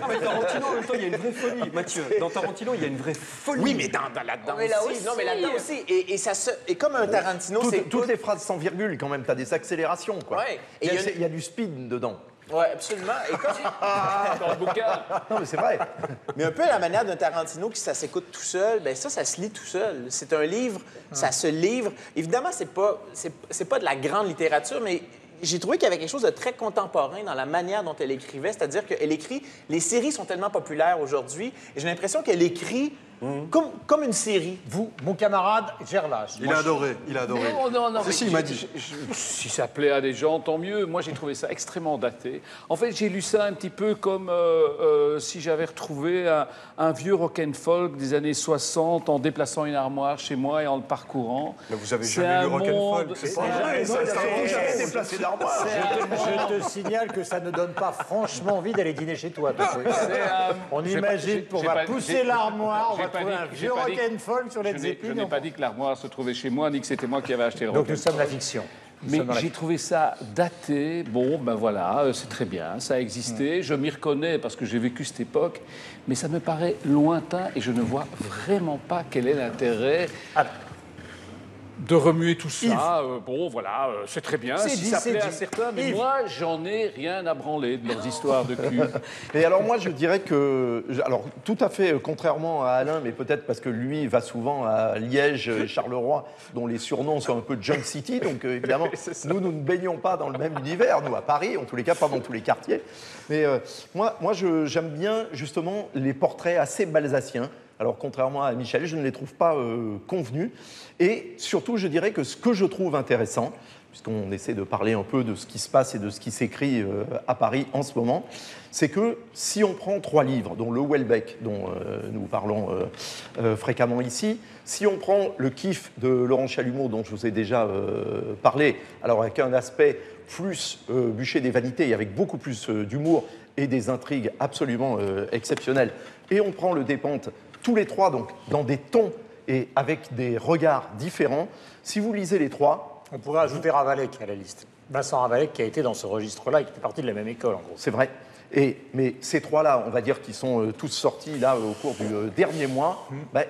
Speaker 13: mais Tarantino, en même temps, il y a une vraie folie, Mathieu. Dans Tarantino, il y a une vraie folie.
Speaker 15: Oui, mais là-dedans aussi. Non, mais là-dedans aussi. Et comme un Tarantino, c'est...
Speaker 18: Toutes les phrases sans virgule, quand même, t'as des accélérations, quoi.
Speaker 15: Ouais.
Speaker 18: Il y a du speed dedans.
Speaker 15: Oui, absolument. Et
Speaker 14: dans le bouquin.
Speaker 18: Non, mais c'est vrai.
Speaker 15: Mais un peu à la manière d'un Tarantino qui ça s'écoute tout seul, bien ça se lit tout seul. C'est un livre, ça se livre. Évidemment, c'est pas de la grande littérature, mais j'ai trouvé qu'il y avait quelque chose de très contemporain dans la manière dont elle écrivait. C'est-à-dire qu'elle écrit... Les séries sont tellement populaires aujourd'hui, et j'ai l'impression qu'elle écrit comme une série.
Speaker 1: Vous, mon camarade Gerlache.
Speaker 13: Il a adoré.
Speaker 14: Non,
Speaker 13: il m'a dit.
Speaker 14: Si ça plaît à des gens, tant mieux. Moi, j'ai trouvé ça extrêmement daté. En fait, j'ai lu ça un petit peu comme si j'avais retrouvé un vieux rock'n'folk des années 60 en déplaçant une armoire chez moi et en le parcourant.
Speaker 13: Mais vous avez jamais lu rock'n'folk, c'est pas vrai.
Speaker 18: Jamais déplacé d'armoire.
Speaker 1: Je te signale que ça ne donne pas franchement envie d'aller dîner chez toi. On imagine qu'on va pousser l'armoire, on va trouver un vieux rock'n'folk sur les Zeppelin.
Speaker 14: Je n'ai pas dit que l'armoire se trouvait chez moi, ni que c'était moi qui avais acheté le
Speaker 1: Donc nous
Speaker 14: rock'n'folk.
Speaker 1: sommes la fiction.
Speaker 14: Mais j'ai trouvé ça daté. Bon, ben voilà, c'est très bien, ça a existé. Je m'y reconnais parce que j'ai vécu cette époque. Mais ça me paraît lointain et je ne vois vraiment pas quel est l'intérêt de remuer tout ça. Bon, voilà, c'est très bien. Si ça plaît à certains, mais moi, j'en ai rien à branler de leurs histoires de cul.
Speaker 18: Et alors moi, je dirais que... Alors, tout à fait, contrairement à Alain, mais peut-être parce que lui va souvent à Liège et Charleroi, dont les surnoms sont un peu Junk City, donc évidemment, nous ne baignons pas dans le même univers, nous, à Paris, en tous les cas, pas dans tous les quartiers. Mais moi j'aime bien, justement, les portraits assez balsaciens. Alors, contrairement à Michel, je ne les trouve pas convenus. Et surtout, je dirais que ce que je trouve intéressant, puisqu'on essaie de parler un peu de ce qui se passe et de ce qui s'écrit à Paris en ce moment, c'est que si on prend 3 livres, dont le Houellebecq, dont nous parlons fréquemment ici, si on prend le Kiff de Laurent Chalumeau, dont je vous ai déjà parlé, alors avec un aspect plus bûcher des vanités et avec beaucoup plus d'humour et des intrigues absolument exceptionnelles, et on prend le Despentes, tous les 3 donc dans des tons et avec des regards différents. Si vous lisez les 3...
Speaker 1: On pourrait ajouter Ravalec à la liste. Vincent Ravalec qui a été dans ce registre-là et qui fait partie de la même école, en gros.
Speaker 18: C'est vrai. Mais ces 3-là, on va dire qu'ils sont tous sortis là au cours du dernier mois. Ben,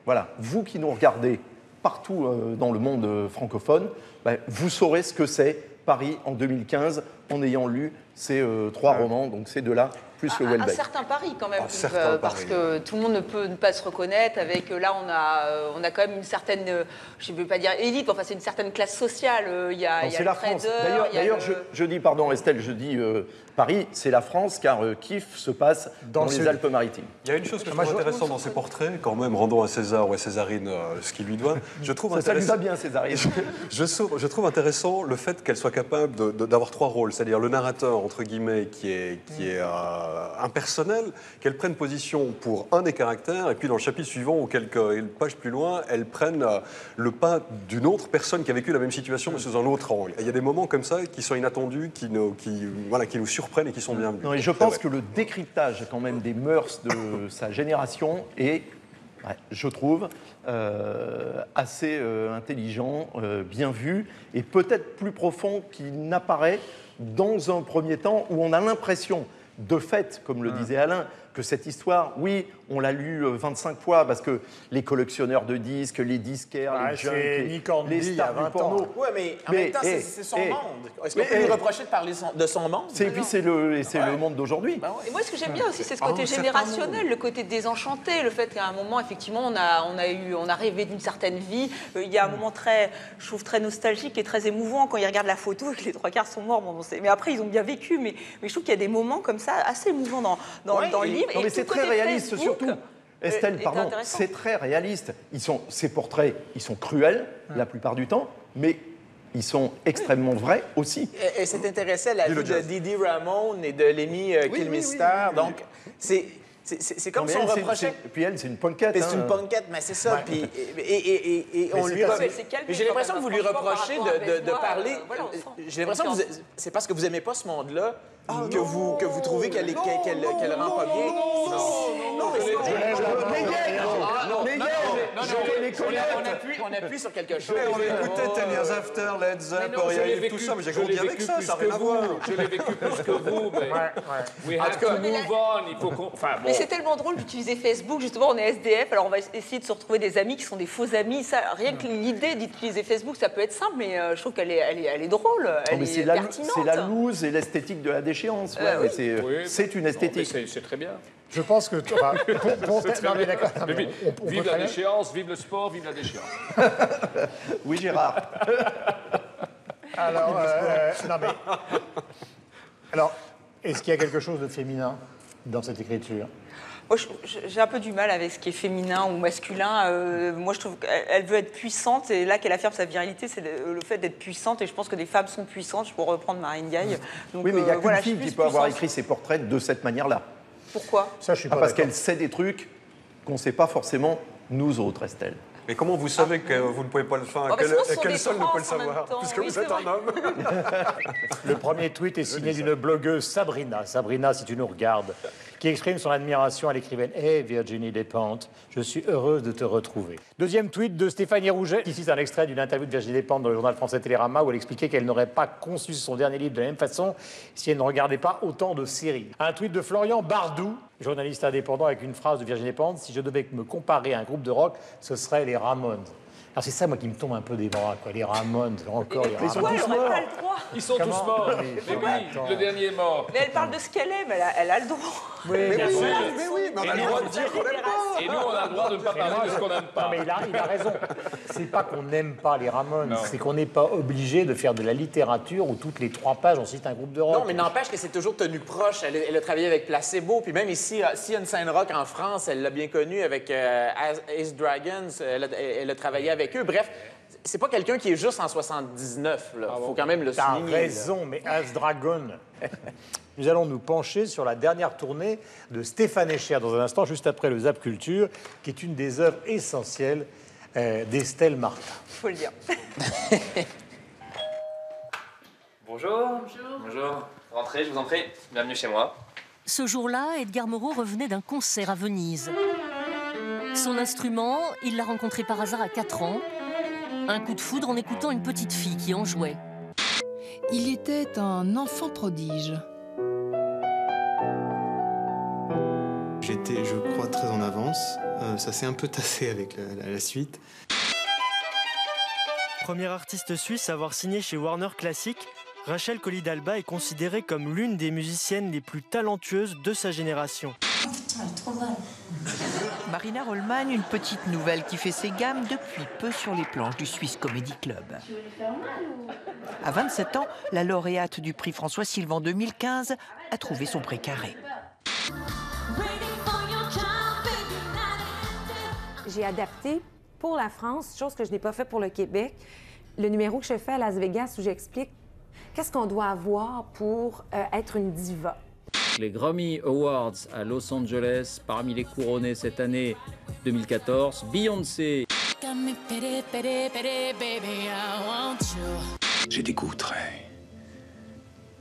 Speaker 18: voilà, vous qui nous regardez partout dans le monde francophone, ben, vous saurez ce que c'est Paris en 2015 en ayant lu ces 3 romans, donc ces 2-là, plus le Houellebecq.
Speaker 4: Un certain pari quand même, parce que tout le monde ne peut pas se reconnaître. Avec là, on a quand même une certaine, je ne veux pas dire élite, enfin c'est une certaine classe sociale. Il y a
Speaker 18: c'est
Speaker 4: le
Speaker 18: la France.
Speaker 4: trader.
Speaker 18: D'ailleurs, je dis, pardon Estelle, je dis Paris, c'est la France, car Kiff se passe dans les Alpes-Maritimes.
Speaker 13: Il y a une chose que je trouve intéressante dans ces portraits, quand même, rendons à César ou à Césarine ce qu'il lui doit. Je trouve
Speaker 18: ça lui va bien, Césarine.
Speaker 13: je trouve intéressant le fait qu'elle soit capable d'avoir 3 rôles, c'est-à-dire le narrateur, entre guillemets, qui est impersonnel, qu'elle prenne position pour un des caractères, et puis dans le chapitre suivant, ou quelques pages plus loin, elle prenne le pas d'une autre personne qui a vécu la même situation, mais sous un autre angle. Et il y a des moments comme ça qui sont inattendus, qui nous surprennent et qui sont bienvenus.
Speaker 18: Non, et je pense que le décryptage quand même des mœurs de sa génération est, je trouve, assez intelligent, bien vu, et peut-être plus profond qu'il n'apparaît dans un premier temps où on a l'impression, de fait, comme le disait Alain, que cette histoire, oui, on l'a lue 25 fois parce que les collectionneurs de disques, les disquaires, les junks, les stars du porno.
Speaker 15: Oui, mais en même temps, c'est son monde. Est-ce qu'on peut lui reprocher de parler de son monde?
Speaker 18: Et puis c'est le monde d'aujourd'hui.
Speaker 4: Et moi, ce que j'aime bien aussi, c'est ce côté générationnel, le côté désenchanté, le fait qu'à un moment, effectivement, on a rêvé d'une certaine vie. Il y a un moment je trouve très nostalgique et très émouvant quand ils regardent la photo et que les 3 quarts sont morts. Bon, mais après, ils ont bien vécu. Mais je trouve qu'il y a des moments comme ça assez émouvants dans le livre.
Speaker 18: Non, mais c'est très réaliste, surtout. Estelle, pardon, c'est très réaliste. Ces portraits, ils sont cruels la plupart du temps, mais ils sont extrêmement vrais aussi.
Speaker 15: Elle s'est intéressée à la vie de Didi Ramone et de Lemmy Kilmister, donc c'est comme si on reprochait...
Speaker 18: Et puis elle, c'est une punkette.
Speaker 15: C'est une punkette, mais c'est ça. Puis, et on lui j'ai l'impression que vous lui reprochez de parler... J'ai l'impression que c'est parce que vous n'aimez pas ce monde-là que vous trouvez qu'elle rend pas bien. Non, on appuie sur quelque chose.
Speaker 13: On a écouté 10 Years After, Led Zepp, tout ça, mais j'ai grandi avec ça, ça n'a rien à voir.
Speaker 14: Je l'ai vécu plus que vous, mais we have to move on, il faut qu'on...
Speaker 4: Mais c'est tellement drôle d'utiliser Facebook, justement, on est SDF, alors on va essayer de se retrouver des amis qui sont des faux amis. Ça, rien que l'idée d'utiliser Facebook, ça peut être simple, mais je trouve qu'elle est drôle, elle est pertinente.
Speaker 18: C'est la loose et l'esthétique de la déchéance. C'est une esthétique.
Speaker 14: C'est très bien.
Speaker 1: Je pense que... Non, mais d'accord.
Speaker 14: Vive la déchéance, vive le sport, vive la déchéance.
Speaker 18: Oui, Gérard.
Speaker 1: Alors, non mais... Alors, est-ce qu'il y a quelque chose de féminin dans cette écriture?
Speaker 4: Moi, j'ai un peu du mal avec ce qui est féminin ou masculin. Moi, je trouve qu'elle veut être puissante, et là qu'elle affirme sa virilité, c'est le fait d'être puissante, et je pense que des femmes sont puissantes, pour reprendre Marine Gaille. Donc,
Speaker 18: oui, mais il n'y a qu'une fille qui peut avoir écrit ses portraits de cette manière-là.
Speaker 4: Pourquoi?
Speaker 1: Ça, je suis pas
Speaker 18: parce qu'elle sait des trucs qu'on ne sait pas forcément, nous autres, Estelle.
Speaker 13: Mais comment vous savez que vous ne pouvez pas le faire? Quel seul ne peut le savoir? Puisque vous êtes un homme.
Speaker 1: Le premier tweet est signé d'une blogueuse, Sabrina. Sabrina, si tu nous regardes, qui exprime son admiration à l'écrivaine. Hey Virginie Despentes, je suis heureuse de te retrouver. Deuxième tweet de Stéphanie Rouget. Ici, c'est un extrait d'une interview de Virginie Despentes dans le journal français Télérama où elle expliquait qu'elle n'aurait pas conçu son dernier livre de la même façon si elle ne regardait pas autant de séries. Un tweet de Florian Bardou, journaliste indépendant, avec une phrase de Virginie Despentes. Si je devais me comparer à un groupe de rock, ce serait les Ramones. Alors c'est ça, moi, qui me tombe un peu des bras, quoi. Les Ramones, encore les Ramones.
Speaker 4: Ils sont tous morts.
Speaker 14: Ils sont tous morts. Mais oui, le dernier est mort.
Speaker 4: Mais elle parle de ce qu'elle est, mais elle a le droit.
Speaker 1: Oui, bien sûr.
Speaker 13: Mais on a le droit de dire qu'on n'aime pas.
Speaker 14: Et nous, on a le droit de ne pas parler de ce qu'on n'aime pas.
Speaker 1: Non, mais il a raison. C'est pas qu'on n'aime pas les Ramones, c'est qu'on n'est pas obligé de faire de la littérature où toutes les 3 pages on cite un groupe de rock.
Speaker 15: Non, mais n'empêche que c'est toujours tenu proche. Elle a travaillé avec Placebo, puis même ici, s'il y a une scène rock en France, elle l'a bien connue avec Ace Dragons, elle a travaillé avec eux. Bref, c'est pas quelqu'un qui est juste en 79, là. Faut quand même le souligner.
Speaker 1: T'as raison, mais As Dragon. Nous allons nous pencher sur la dernière tournée de Stéphane Echer dans un instant, juste après le Zap Culture, qui est une des œuvres essentielles d'Estelle Martin.
Speaker 4: Faut le dire.
Speaker 19: Bonjour. Bonjour. Rentrez, je vous en prie. Bienvenue chez moi.
Speaker 20: Ce jour-là, Edgar Moreau revenait d'un concert à Venise. Son instrument, il l'a rencontré par hasard à 4 ans. Un coup de foudre en écoutant une petite fille qui en jouait.
Speaker 21: Il était un enfant prodige.
Speaker 22: J'étais, je crois, très en avance. Ça s'est un peu tassé avec la suite.
Speaker 23: Première artiste suisse à avoir signé chez Warner Classic, Rachel Colley-Dalba est considérée comme l'une des musiciennes les plus talentueuses de sa génération.
Speaker 24: Trop mal. Marina Rollman, une petite nouvelle qui fait ses gammes depuis peu sur les planches du Swiss Comedy Club.
Speaker 21: Tu veux lui faire mal ou...
Speaker 24: À 27 ans, la lauréate du prix François Sylvain 2015 a trouvé son précaré.
Speaker 25: J'ai adapté pour la France, chose que je n'ai pas fait pour le Québec, le numéro que je fais à Las Vegas où j'explique qu'est-ce qu'on doit avoir pour être une diva.
Speaker 26: Les Grammy Awards à Los Angeles, parmi les couronnés cette année 2014, Beyoncé.
Speaker 11: J'ai des goûts très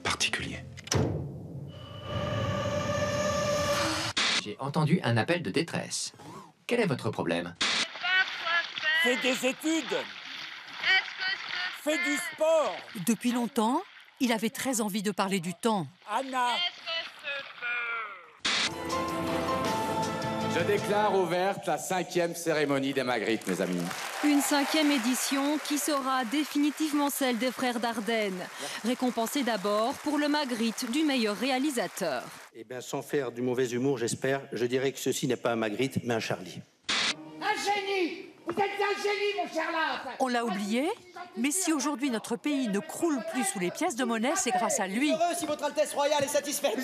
Speaker 11: particuliers.
Speaker 27: J'ai entendu un appel de détresse. Quel est votre problème?
Speaker 28: Fais des études. Fais du sport.
Speaker 20: Depuis longtemps, il avait très envie de parler du temps.
Speaker 28: Anna.
Speaker 29: Je déclare ouverte la 5e cérémonie des Magritte, mes amis.
Speaker 5: Une 5e édition qui sera définitivement celle des frères Dardenne. Récompensée d'abord pour le Magritte du meilleur réalisateur.
Speaker 30: Eh bien, sans faire du mauvais humour, j'espère, je dirais que ceci n'est pas un Magritte, mais un Charlie.
Speaker 28: Un génie. Vous êtes un génie, mon cher Lars.
Speaker 20: On l'a oublié, mais si aujourd'hui notre pays ne croule plus sous les pièces de monnaie, c'est grâce à lui.
Speaker 30: Heureux si votre Altesse Royale est satisfaite.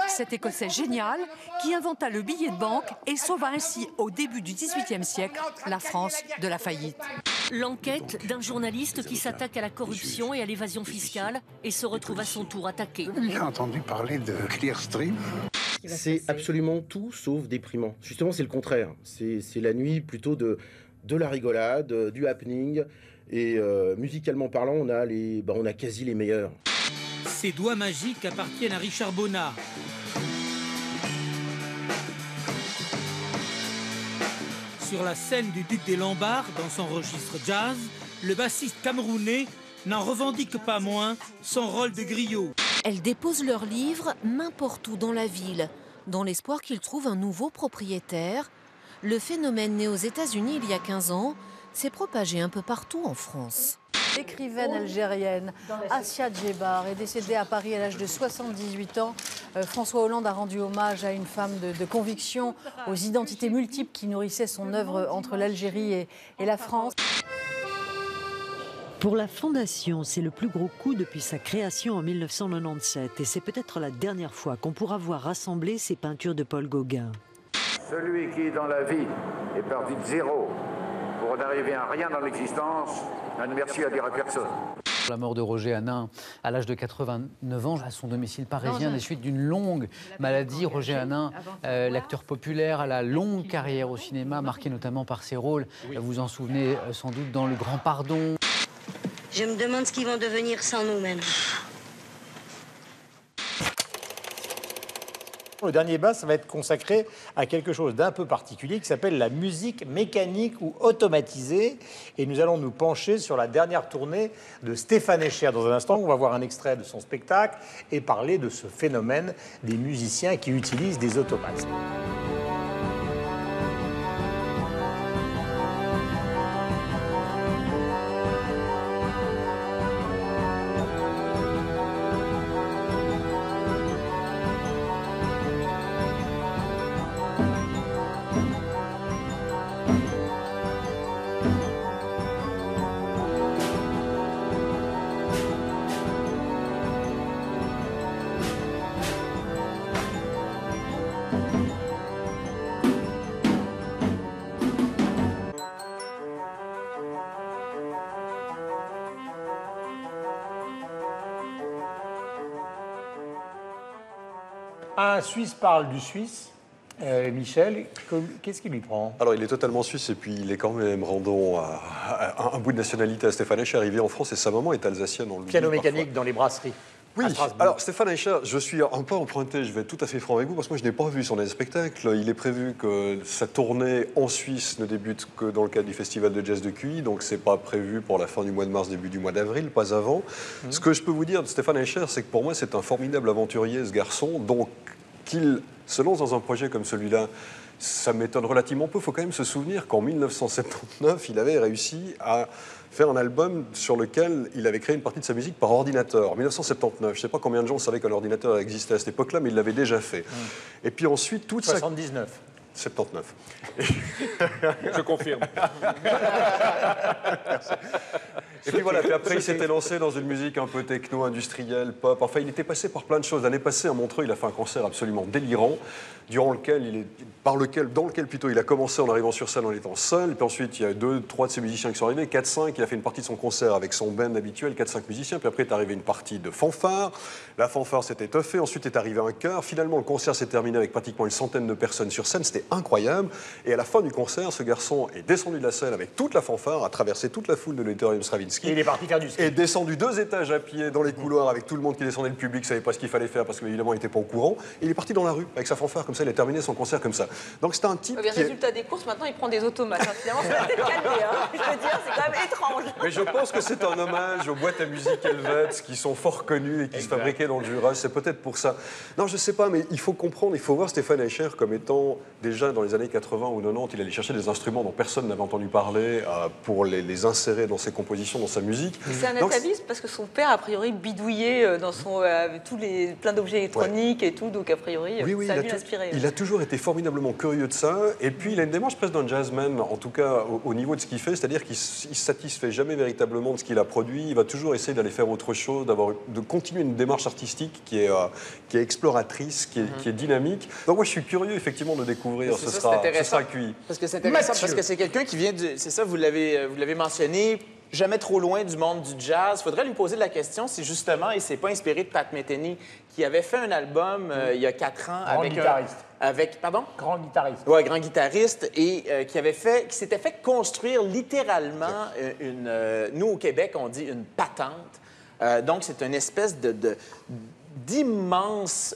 Speaker 20: Cet Écossais génial qui inventa le billet de banque et sauva ainsi, au début du XVIIIe siècle, la France de la faillite. L'enquête d'un journaliste qui s'attaque à la corruption et à l'évasion fiscale et se retrouve à son tour attaqué.
Speaker 10: Vous avez déjà entendu parler de Clearstream?
Speaker 30: C'est absolument tout sauf déprimant. Justement, c'est le contraire. C'est la nuit plutôt de la rigolade, du happening. Et musicalement parlant, on a quasi les meilleurs.
Speaker 31: Ces doigts magiques appartiennent à Richard Bonnat. Sur la scène du Duc des Lombards, dans son registre jazz, le bassiste camerounais n'en revendique pas moins son rôle de griot.
Speaker 5: Elles déposent leurs livres n'importe où dans la ville, dans l'espoir qu'ils trouvent un nouveau propriétaire. Le phénomène né aux États-Unis il y a 15 ans s'est propagé un peu partout en France.
Speaker 32: L'écrivaine algérienne Assia Djebar est décédée à Paris à l'âge de 78 ans. François Hollande a rendu hommage à une femme de conviction, aux identités multiples qui nourrissaient son œuvre entre l'Algérie et la France.
Speaker 33: Pour la Fondation, c'est le plus gros coup depuis sa création en 1997 et c'est peut-être la dernière fois qu'on pourra voir rassembler ces peintures de Paul Gauguin.
Speaker 11: Celui qui, dans la vie, est parti de zéro pour n'arriver à rien dans l'existence, n'a de merci à dire à personne.
Speaker 2: La mort de Roger Hanin à l'âge de 89 ans à son domicile parisien des suites d'une longue maladie. Roger Hanin, l'acteur populaire à la longue carrière au cinéma, marqué notamment par ses rôles, vous vous en souvenez sans doute dans Le Grand Pardon.
Speaker 3: Je me demande ce qu'ils vont devenir sans nous maintenant.
Speaker 1: Le dernier bas, ça va être consacré à quelque chose d'un peu particulier qui s'appelle la musique mécanique ou automatisée. Et nous allons nous pencher sur la dernière tournée de Stéphane Escher. Dans un instant, on va voir un extrait de son spectacle et parler de ce phénomène des musiciens qui utilisent des automates. Un Suisse parle du Suisse. Michel, qu'est-ce qui lui prend?
Speaker 6: Alors, il est totalement suisse et puis il est quand même, rendons un bout de nationalité à Stéphane Escher, arrivé en France et sa maman est alsacienne. On le
Speaker 1: Piano
Speaker 6: dit
Speaker 1: mécanique
Speaker 6: parfois.
Speaker 1: Dans les brasseries.
Speaker 6: Oui, alors Stéphane Escher, je suis un peu emprunté, je vais être tout à fait franc avec vous, parce que moi je n'ai pas vu son spectacle. Il est prévu que sa tournée en Suisse ne débute que dans le cadre du Festival de Jazz de Cuy, donc c'est pas prévu pour la fin du mois de mars, début du mois d'avril, pas avant. Ce que je peux vous dire de Stéphane Escher, c'est que pour moi c'est un formidable aventurier, ce garçon, donc qu'il se lance dans un projet comme celui-là, ça m'étonne relativement peu. Il faut quand même se souvenir qu'en 1979, il avait réussi à faire un album sur lequel il avait créé une partie de sa musique par ordinateur. En 1979, je ne sais pas combien de gens savaient qu'un ordinateur existait à cette époque-là, mais il l'avait déjà fait. Et puis ensuite, toute
Speaker 1: 79.
Speaker 6: 79.
Speaker 7: Je confirme.
Speaker 6: Et puis voilà, puis après il s'était lancé dans une musique un peu techno, industrielle, pop. Enfin, il était passé par plein de choses. L'année passée, à Montreux, il a fait un concert absolument délirant, dans lequel il a commencé en arrivant sur scène en étant seul. Puis ensuite, il y a 2, 3 de ses musiciens qui sont arrivés, 4, 5. Il a fait une partie de son concert avec son band habituel, 4, 5 musiciens. Puis après est arrivé une partie de fanfare. La fanfare s'est étoffée. Ensuite est arrivé un chœur. Finalement, le concert s'est terminé avec pratiquement une centaine de personnes sur scène. C'était incroyable. Et à la fin du concert, ce garçon est descendu de la scène avec toute la fanfare, a traversé toute la foule de l'Auditorium Stravinsky.
Speaker 1: Et il est parti faire du ski.
Speaker 6: Et descendu 2 étages à pied dans les couloirs avec tout le monde qui descendait, le public ne savait pas ce qu'il fallait faire parce qu'évidemment il n'était pas au courant. Et il est parti dans la rue avec sa fanfare, comme ça il a terminé son concert comme ça. Donc c'était un type.
Speaker 4: Le résultat des courses, maintenant il prend des automates. Finalement, ça va peut-être calmer. Je veux dire, c'est quand même étrange.
Speaker 6: Mais je pense que c'est un hommage aux boîtes à musique Helvets qui sont fort connues et qui se fabriquaient dans le Jura. C'est peut-être pour ça. Non, je sais pas, mais il faut comprendre, il faut voir Stéphane Escher comme étant déjà dans les années 80 ou 90, il allait chercher des instruments dont personne n'avait entendu parler pour les insérer dans ses compositions, dans sa musique.
Speaker 4: C'est un atavisme parce que son père, a priori, bidouillait dans son, plein d'objets électroniques et tout, donc a priori, ça a dû l'inspirer.
Speaker 6: Il a toujours été formidablement curieux de ça, et puis il a une démarche presque d'un jazzman, en tout cas au niveau de ce qu'il fait, c'est-à-dire qu'il ne se satisfait jamais véritablement de ce qu'il a produit, il va toujours essayer d'aller faire autre chose, de continuer une démarche artistique qui est exploratrice, qui est dynamique. Donc moi je suis curieux effectivement de découvrir, ce sera cuit.
Speaker 7: Parce que c'est intéressant, parce que c'est quelqu'un qui vient c'est ça, vous l'avez mentionné, jamais trop loin du monde du jazz. Il faudrait lui poser la question si justement il ne s'est pas inspiré de Pat Metheny, qui avait fait un album il y a 4 ans
Speaker 1: Grand guitariste.
Speaker 7: Oui, grand guitariste, et qui s'était fait construire littéralement nous au Québec on dit une patente. Donc c'est une espèce d'immense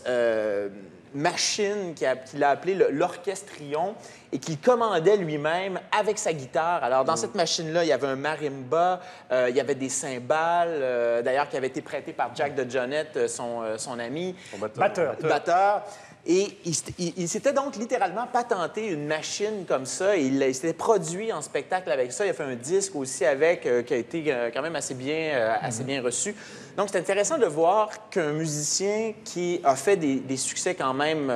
Speaker 7: machine qu'il a appelée l'orchestrion et qu'il commandait lui-même avec sa guitare. Alors, dans cette machine-là, il y avait un marimba, il y avait des cymbales, d'ailleurs, qui avaient été prêtées par Jack DeJohnette, son ami. Batteur. Et il s'était donc littéralement patenté une machine comme ça et il s'était produit en spectacle avec ça. Il a fait un disque aussi avec, qui a été quand même assez bien reçu. Donc, c'est intéressant de voir qu'un musicien qui a fait des succès quand même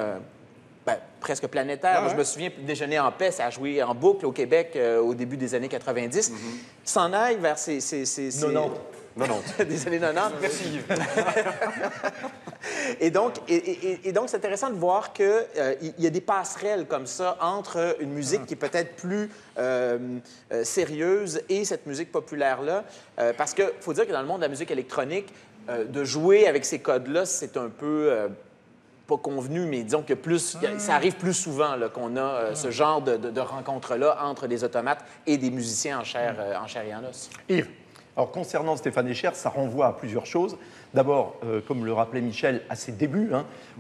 Speaker 7: presque planétaires. Moi, je me souviens, Déjeuner en paix, ça a joué en boucle au Québec au début des années 90. S'en aille vers ces...
Speaker 1: 90.
Speaker 7: des années 90.
Speaker 6: Merci Yves.
Speaker 7: Et donc, c'est intéressant de voir qu'il y a des passerelles comme ça entre une musique qui est peut-être plus sérieuse et cette musique populaire-là. Parce qu'il faut dire que dans le monde de la musique électronique, de jouer avec ces codes-là, c'est un peu... pas convenu, mais disons que ça arrive plus souvent qu'on a ce genre de rencontres-là entre des automates et des musiciens en chair et en os.
Speaker 8: Yves. Alors, concernant Stéphane Escher, ça renvoie à plusieurs choses. D'abord, comme le rappelait Michel, à ses débuts,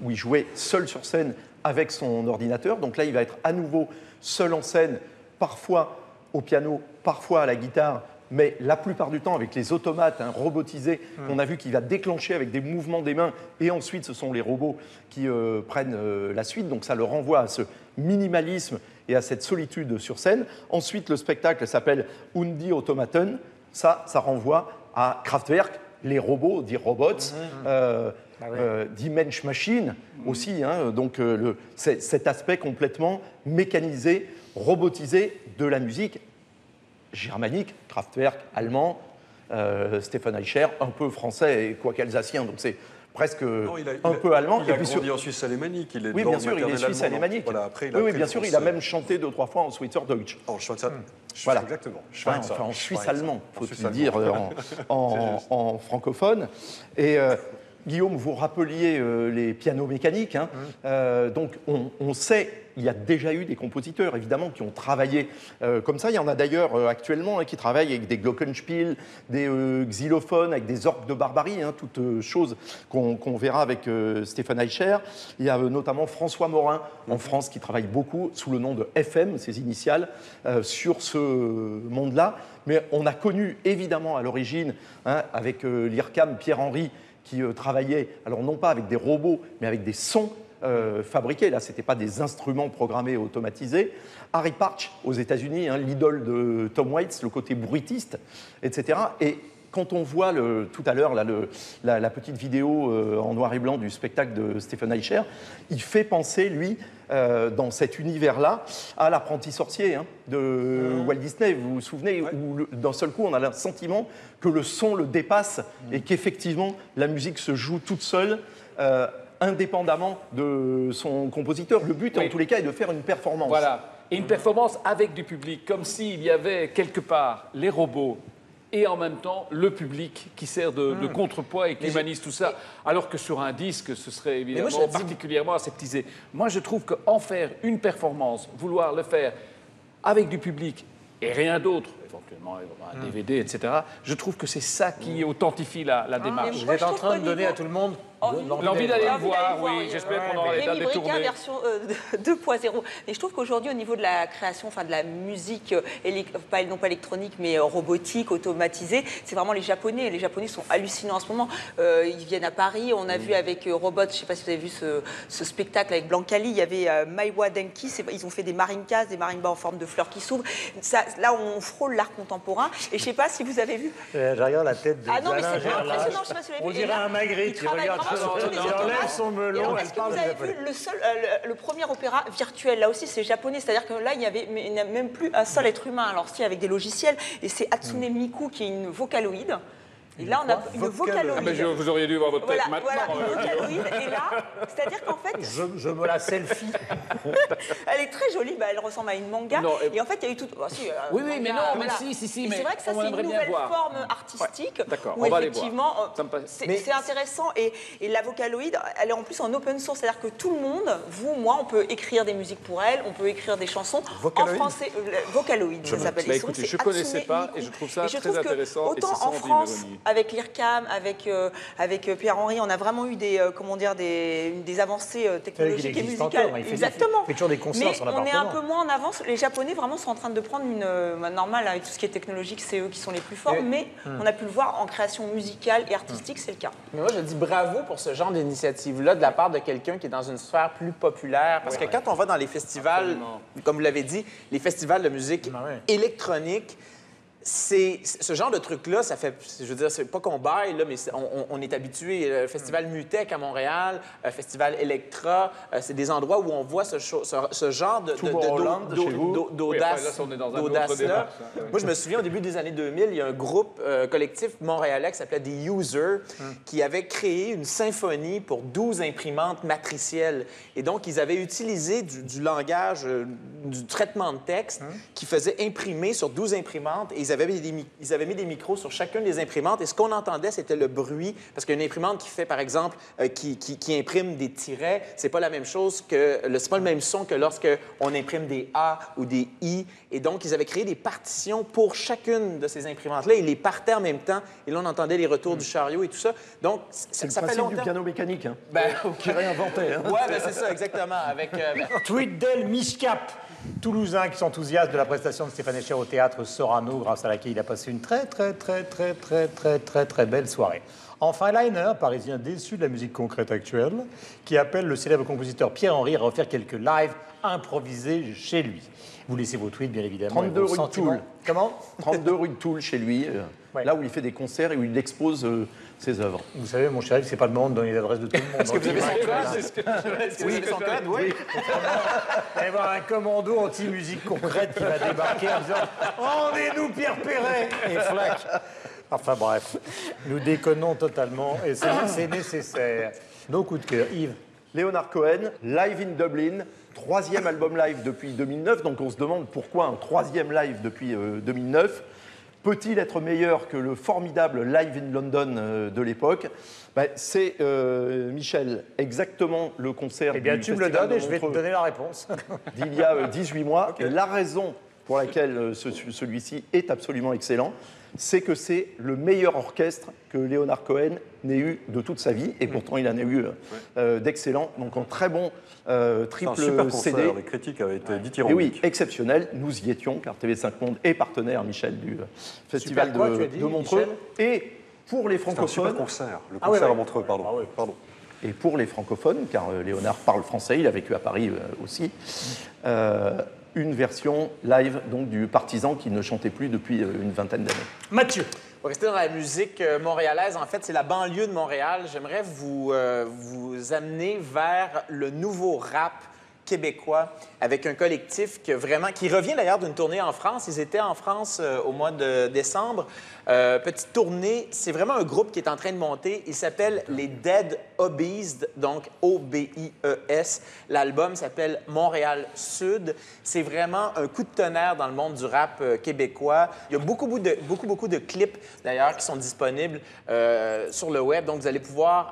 Speaker 8: où il jouait seul sur scène avec son ordinateur. Donc là, il va être à nouveau seul en scène, parfois au piano, parfois à la guitare, mais la plupart du temps avec les automates robotisés qu'on a vu qu'il va déclencher avec des mouvements des mains, et ensuite ce sont les robots qui prennent la suite. Donc ça le renvoie à ce minimalisme et à cette solitude sur scène. Ensuite, le spectacle s'appelle Undi Automaton. Ça renvoie à Kraftwerk, les robots, dit robots, dit Mensch Machine aussi. Donc cet aspect complètement mécanisé, robotisé de la musique germanique, Kraftwerk, allemand, Stéphane Escher, un peu français et quoique alsacien, donc c'est presque un peu allemand.
Speaker 6: Il a grandi en Suisse alémanique.
Speaker 8: Oui, bien sûr, il est suisse alémanique.
Speaker 6: Voilà,
Speaker 8: oui, bien sûr, il a même chanté 2 ou 3 fois en Schweizerdeutsch.
Speaker 6: Voilà, exactement.
Speaker 8: Enfin, en suisse allemand, faut-il dire, en francophone. Et Guillaume, vous rappeliez les pianos mécaniques. Donc, on sait, il y a déjà eu des compositeurs, évidemment, qui ont travaillé comme ça. Il y en a d'ailleurs actuellement qui travaillent avec des glockenspiel, des xylophones, avec des orgues de barbarie, toutes choses qu'on verra avec Stéphane Escher. Il y a notamment François Morin, en France, qui travaille beaucoup sous le nom de FM, ses initiales, sur ce monde-là. Mais on a connu, évidemment, à l'origine, avec l'IRCAM, Pierre-Henry, qui travaillait, alors non pas avec des robots, mais avec des sons fabriqués. Là, ce n'étaient pas des instruments programmés automatisés. Harry Partch, aux États-Unis, l'idole de Tom Waits, le côté bruitiste, etc. Et quand on voit tout à l'heure la petite vidéo en noir et blanc du spectacle de Stéphane Escher, il fait penser, lui, dans cet univers-là, à l'apprenti sorcier de Walt Disney. Vous vous souvenez, où d'un seul coup, on a le sentiment que le son le dépasse et qu'effectivement, la musique se joue toute seule, indépendamment de son compositeur. Le but, en tous les cas, est de faire une performance.
Speaker 26: Voilà, et une performance avec du public, comme s'il y avait quelque part les robots et en même temps le public qui sert de contrepoids et qui humanise tout ça, alors que sur un disque, ce serait évidemment particulièrement aseptisé. Moi, je trouve qu'en faire une performance, vouloir le faire avec du public et rien d'autre, éventuellement un DVD, etc., je trouve que c'est ça qui authentifie la démarche.
Speaker 1: Vous êtes en train de donner à tout le monde
Speaker 26: l'envie d'aller le voir, oui. J'espère qu'on aura les dates de tournée.
Speaker 4: Version 2.0. Et je trouve qu'aujourd'hui, au niveau de la création, enfin de la musique, non pas électronique, mais robotique, automatisée, c'est vraiment les Japonais. Les Japonais sont hallucinants en ce moment. Ils viennent à Paris. On a vu avec Robot, je ne sais pas si vous avez vu ce spectacle avec Blancali, il y avait Maiwa Denki. Ils ont fait des marincas, des marimbas en forme de fleurs qui s'ouvrent. Là, on frôle l'art contemporain. Et je ne sais pas si vous avez vu.
Speaker 1: Je regarde la tête de
Speaker 4: non, mais c'est impressionnant. Je sais pas si vous l'avez vu.
Speaker 1: On dirait un Magritte qui regarde. Il enlève son melon.
Speaker 4: Est-ce que vous avez vu le premier opéra virtuel? Là aussi, c'est japonais. C'est-à-dire que là, il n'y a même plus un seul être humain. Alors, si, avec des logiciels. Et c'est Hatsune Miku qui est une vocaloïde. Et là, on a une vocaloïde.
Speaker 26: Vous auriez dû voir votre tête maintenant.
Speaker 4: Voilà, une vocaloïde. Et là, c'est-à-dire qu'en fait...
Speaker 1: Je me la selfie.
Speaker 4: Elle est très jolie. Elle ressemble à une manga. Non, et en fait, il y a eu tout...
Speaker 26: oui, mais non, mais si.
Speaker 4: Et c'est vrai que ça, c'est une nouvelle forme artistique.
Speaker 26: D'accord,
Speaker 4: on va effectivement, c'est intéressant. Et la vocaloïde, elle est en plus en open source. C'est-à-dire que tout le monde, vous, moi, on peut écrire des musiques pour elle, on peut écrire des chansons en français. Vocaloïde, ça s'appelle.
Speaker 26: Écoutez, je ne connaissais pas et je trouve ça très intéressant.
Speaker 4: Autant en France, avec l'IRCAM, avec Pierre-Henry, on a vraiment eu des avancées technologiques et musicales.
Speaker 1: Exactement. Il fait toujours des concerts sur l'appartement.
Speaker 4: Mais on est un peu moins en avance. Les Japonais vraiment sont en train de prendre normal avec tout ce qui est technologique, c'est eux qui sont les plus forts. Mais on a pu le voir en création musicale et artistique, c'est le cas.
Speaker 7: Mais moi, je dis bravo pour ce genre d'initiative-là de la part de quelqu'un qui est dans une sphère plus populaire. Parce que quand on va dans les festivals, comme vous l'avez dit, les festivals de musique électronique, c'est ce genre de truc-là, ça fait, je veux dire, c'est pas qu'on baille, là, mais on est habitué. Le festival Mutec à Montréal, Festival Electra, c'est des endroits où on voit ce genre d'audace-là. Moi, je me souviens, au début des années 2000, il y a un groupe collectif montréalais qui s'appelait The User, qui avait créé une symphonie pour 12 imprimantes matricielles. Et donc, ils avaient utilisé du langage, du traitement de texte qui faisait imprimer sur 12 imprimantes. Et ils avaient mis des micros sur chacune des imprimantes. Et ce qu'on entendait, c'était le bruit. Parce qu'une imprimante qui fait, par exemple, qui imprime des tirets, c'est pas la même chose que... C'est pas le même son que lorsqu'on imprime des A ou des I. Et donc, ils avaient créé des partitions pour chacune de ces imprimantes-là. Ils les partaient en même temps. Et là, on entendait les retours du chariot et tout ça. Donc,
Speaker 8: ça
Speaker 7: fait
Speaker 8: principe
Speaker 7: longtemps.
Speaker 8: du piano mécanique, hein,
Speaker 7: ben,
Speaker 8: qui réinventait. Hein.
Speaker 7: Oui, ben, c'est ça, exactement. Avec,
Speaker 1: Tweedale Mishkap, Toulousain qui s'enthousiasme de la prestation de Stéphane Echer au théâtre Sorano, grâce à laquelle il a passé une très belle soirée. Enfin, Liner, parisien déçu de la musique concrète actuelle, qui appelle le célèbre compositeur Pierre-Henry à refaire quelques lives improvisés chez lui. Vous laissez vos tweets, bien évidemment.
Speaker 8: 32 rue de Toul.
Speaker 1: Comment
Speaker 8: 32 rue de Toul, chez lui, là où il fait des concerts et où il expose ses œuvres.
Speaker 1: Vous savez, mon chéri, c'est pas le moment de donner les adresses de tout le monde.
Speaker 7: Est-ce que vous avez son code? Est-ce que vous avez son code? Oui.
Speaker 1: Il va y avoir un commando anti-musique concrète qui va débarquer en disant « Rendez-nous Pierre Perret !» et flac. Enfin bref, nous déconnons totalement et c'est nécessaire. Nos coups de cœur. Yves.
Speaker 8: Leonard Cohen, Live in Dublin, 3e album live depuis 2009. Donc on se demande pourquoi un 3e live depuis 2009. Peut-il être meilleur que le formidable Live in London de l'époque? C'est, Michel, exactement le concert
Speaker 1: du Festival de Montreux. Eh bien, tu me le donnes et je vais te donner la réponse.
Speaker 8: D'il y a 18 mois. Okay. Et la raison pour laquelle celui-ci est absolument excellent, c'est que c'est le meilleur orchestre que Leonard Cohen n'ait eu de toute sa vie. Et pourtant, il en a eu d'excellents. Donc, un très bon triple
Speaker 6: super
Speaker 8: CD.
Speaker 6: Concert. Les critiques avaient été dithyrambiques.
Speaker 8: Et oui, exceptionnel. Nous y étions, car TV5 Monde est partenaire, Michel, du Festival de Montreux. Et pour les francophones...
Speaker 6: C'est un super concert. Le concert à Montreux, pardon.
Speaker 1: Ah, oui.
Speaker 6: Pardon.
Speaker 8: Et pour les francophones, car Léonard parle français, il a vécu à Paris aussi, une version live donc, du Partisan qui ne chantait plus depuis une vingtaine d'années.
Speaker 1: Mathieu.
Speaker 7: On va rester dans la musique montréalaise. En fait, c'est la banlieue de Montréal. J'aimerais vous amener vers le nouveau rap québécois avec un collectif qui revient d'ailleurs d'une tournée en France. Ils étaient en France au mois de décembre. Petite tournée, c'est vraiment un groupe qui est en train de monter. Il s'appelle les Dead Obies, donc O-B-I-E-S. L'album s'appelle Montréal Sud. C'est vraiment un coup de tonnerre dans le monde du rap québécois. Il y a beaucoup de clips d'ailleurs qui sont disponibles sur le web, donc vous allez pouvoir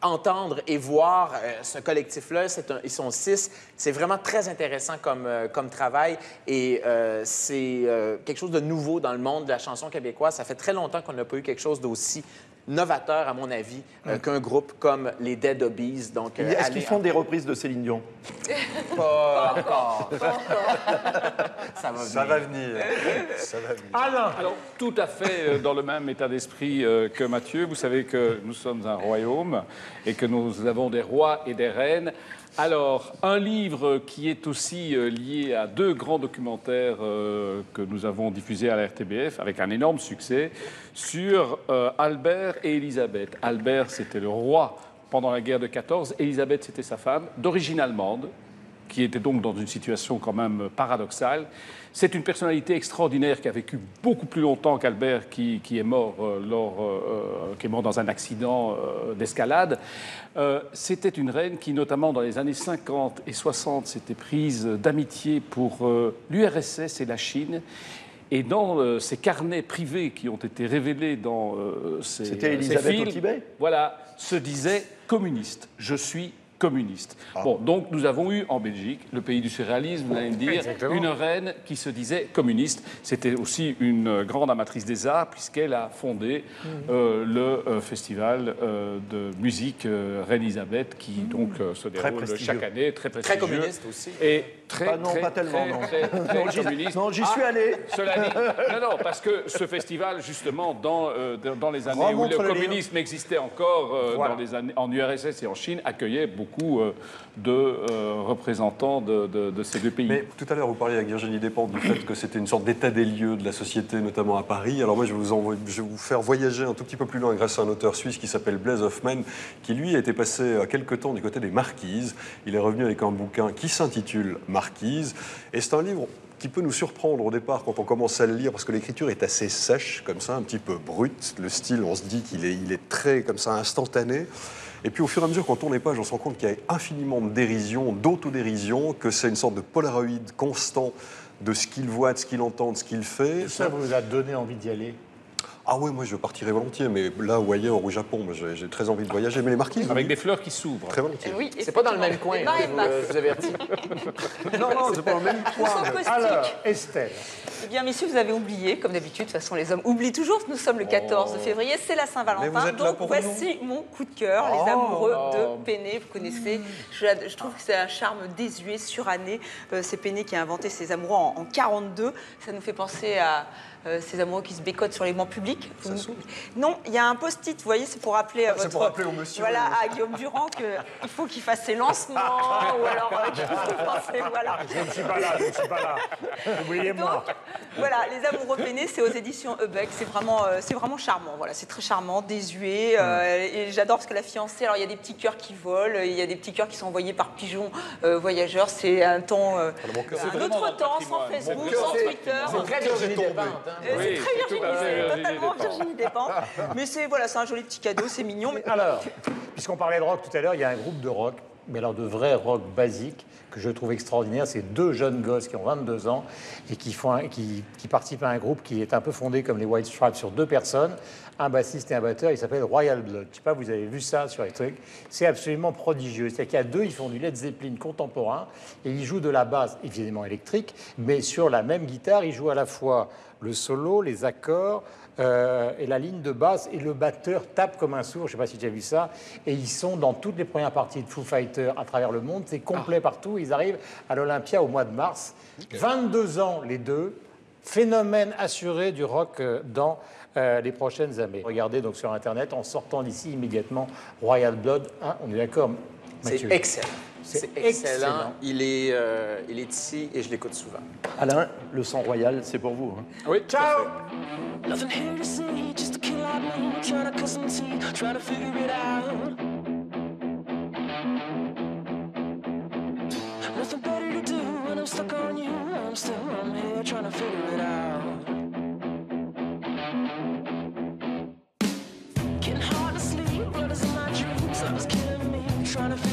Speaker 7: entendre et voir ce collectif-là. Ils sont 6. C'est vraiment très intéressant comme travail et c'est quelque chose de nouveau dans le monde de la chanson québécoise. Ça fait très longtemps qu'on n'a pas eu quelque chose d'aussi novateur, à mon avis, qu'un groupe comme les Dead Obies. Donc,
Speaker 8: est-ce qu'ils font des reprises de Céline Dion?
Speaker 7: Pas encore.
Speaker 6: Ça va venir.
Speaker 1: Alain.
Speaker 26: Alors, tout à fait dans le même état d'esprit que Mathieu. Vous savez que nous sommes un royaume et que nous avons des rois et des reines. Alors, un livre qui est aussi lié à 2 grands documentaires que nous avons diffusés à la RTBF avec un énorme succès sur Albert et Élisabeth. Albert, c'était le roi pendant la guerre de 14. Élisabeth, c'était sa femme, d'origine allemande, qui était donc dans une situation quand même paradoxale. C'est une personnalité extraordinaire qui a vécu beaucoup plus longtemps qu'Albert, qui est mort qui est mort dans un accident d'escalade. C'était une reine qui, notamment dans les années 50 et 60, s'était prise d'amitié pour l'URSS et la Chine. Et dans ces carnets privés qui ont été révélés dans
Speaker 8: C'était Elisabeth au Tibet.
Speaker 26: Voilà, se disait communiste. Je suis communiste. Bon, donc nous avons eu en Belgique, le pays du surréalisme, vous allez me dire, une reine qui se disait communiste. C'était aussi une grande amatrice des arts puisqu'elle a fondé le festival de musique Reine Elisabeth qui donc se déroule chaque année, très prestigieux.
Speaker 7: Très communiste aussi.
Speaker 26: Et très
Speaker 8: tellement, non.
Speaker 26: Très communiste.
Speaker 8: Non, j'y suis allé.
Speaker 26: Cela dit, non, parce que ce festival, justement, dans les années où le communisme existait encore, dans les années, en URSS et en Chine, accueillait beaucoup beaucoup de représentants de ces deux pays.
Speaker 6: Mais tout à l'heure, vous parliez avec Virginie Despentes du fait que c'était une sorte d'état des lieux de la société, notamment à Paris. Alors moi, je vais vous faire voyager un tout petit peu plus loin grâce à un auteur suisse qui s'appelle Blaise Hoffmann, qui lui a été passé quelque temps du côté des Marquises. Il est revenu avec un bouquin qui s'intitule Marquise. Et c'est un livre qui peut nous surprendre au départ quand on commence à le lire, parce que l'écriture est assez sèche, comme ça, un petit peu brute. Le style, on se dit qu'il est très, comme ça, instantané. Et puis au fur et à mesure, quand on tourne les pages, on se rend compte qu'il y a infiniment de dérision, d'autodérision, que c'est une sorte de polaroid constant de ce qu'il voit, de ce qu'il entend, de ce qu'il fait.
Speaker 1: Ça vous a donné envie d'y aller?
Speaker 6: Ah oui, moi je partirais volontiers, mais là ou ailleurs, au Japon, j'ai très envie de voyager. Mais les Marquises,
Speaker 26: avec des fleurs qui s'ouvrent.
Speaker 6: Très volontiers.
Speaker 7: Oui, c'est pas dans le même coin, je vous avertis.
Speaker 6: Non, c'est pas dans le même coin.
Speaker 1: Alors, Estelle.
Speaker 4: Eh bien, messieurs, vous avez oublié, comme d'habitude, de toute façon, les hommes oublient toujours. Nous sommes le 14 février, c'est la Saint-Valentin. Donc, voici mon coup de cœur, les amoureux de Peiné. Vous connaissez, je trouve que c'est un charme désuet, suranné. C'est Peiné qui a inventé ses amoureux en 42. Ça nous fait penser à ces amoureux qui se bécotent sur les bancs publics. Non, il y a un post-it, vous voyez, c'est pour rappeler à
Speaker 6: pour rappeler au monsieur.
Speaker 4: Voilà, à Guillaume Durand qu'il faut qu'il fasse ses lancements, ou alors qu'il faut penser, voilà.
Speaker 1: Je ne suis pas là. Oubliez-moi.
Speaker 4: Voilà, Les Amoureux Peinés, c'est aux éditions Ubec. C'est vraiment charmant. Voilà, c'est très charmant, désuet. Et j'adore parce que la fiancée, alors il y a des petits cœurs qui volent, il y a des petits cœurs qui sont envoyés par pigeons voyageurs. C'est un temps, un autre temps, sans Facebook, sans Twitter.
Speaker 7: C'est très Virginie Despentes.
Speaker 4: C'est très Virginie, c'est totalement Virginie Despentes. Mais c'est un joli petit cadeau, c'est mignon. Mais...
Speaker 1: Alors, puisqu'on parlait de rock tout à l'heure, il y a un groupe de rock, mais alors de vrai rock basique, que je trouve extraordinaire. C'est deux jeunes gosses qui ont 22 ans et qui participent à un groupe qui est un peu fondé comme les White Stripes sur deux personnes, un bassiste et un batteur. Il s'appelle Royal Blood. Je sais pas, vous avez vu ça sur les trucs. C'est absolument prodigieux. C'est-à-dire qu'il y a deux, ils font du Led Zeppelin contemporain et ils jouent de la basse, évidemment électrique, mais sur la même guitare, ils jouent à la fois le solo, les accords, et la ligne de basse, et le batteur tape comme un sourd, je ne sais pas si tu as vu ça, et ils sont dans toutes les premières parties de Foo Fighters à travers le monde, c'est complet partout, ils arrivent à l'Olympia au mois de mars. 22 ans les deux, phénomène assuré du rock dans les prochaines années. Regardez donc sur Internet, en sortant d'ici immédiatement, Royal Blood, hein, on est d'accord, Mathieu?
Speaker 7: C'est excellent. C'est excellent. Il est ici et je l'écoute souvent.
Speaker 8: Alain, le sang royal, c'est pour vous. Hein.
Speaker 26: Oui,
Speaker 1: ciao.
Speaker 9: Nothing here to see, just a kid like me, trying to cut some tea, trying to figure it out. Nothing better to do when I'm stuck on you. I'm here trying to figure it out. Getting hard to sleep, blood is in my dreams. I was killing me, trying to figure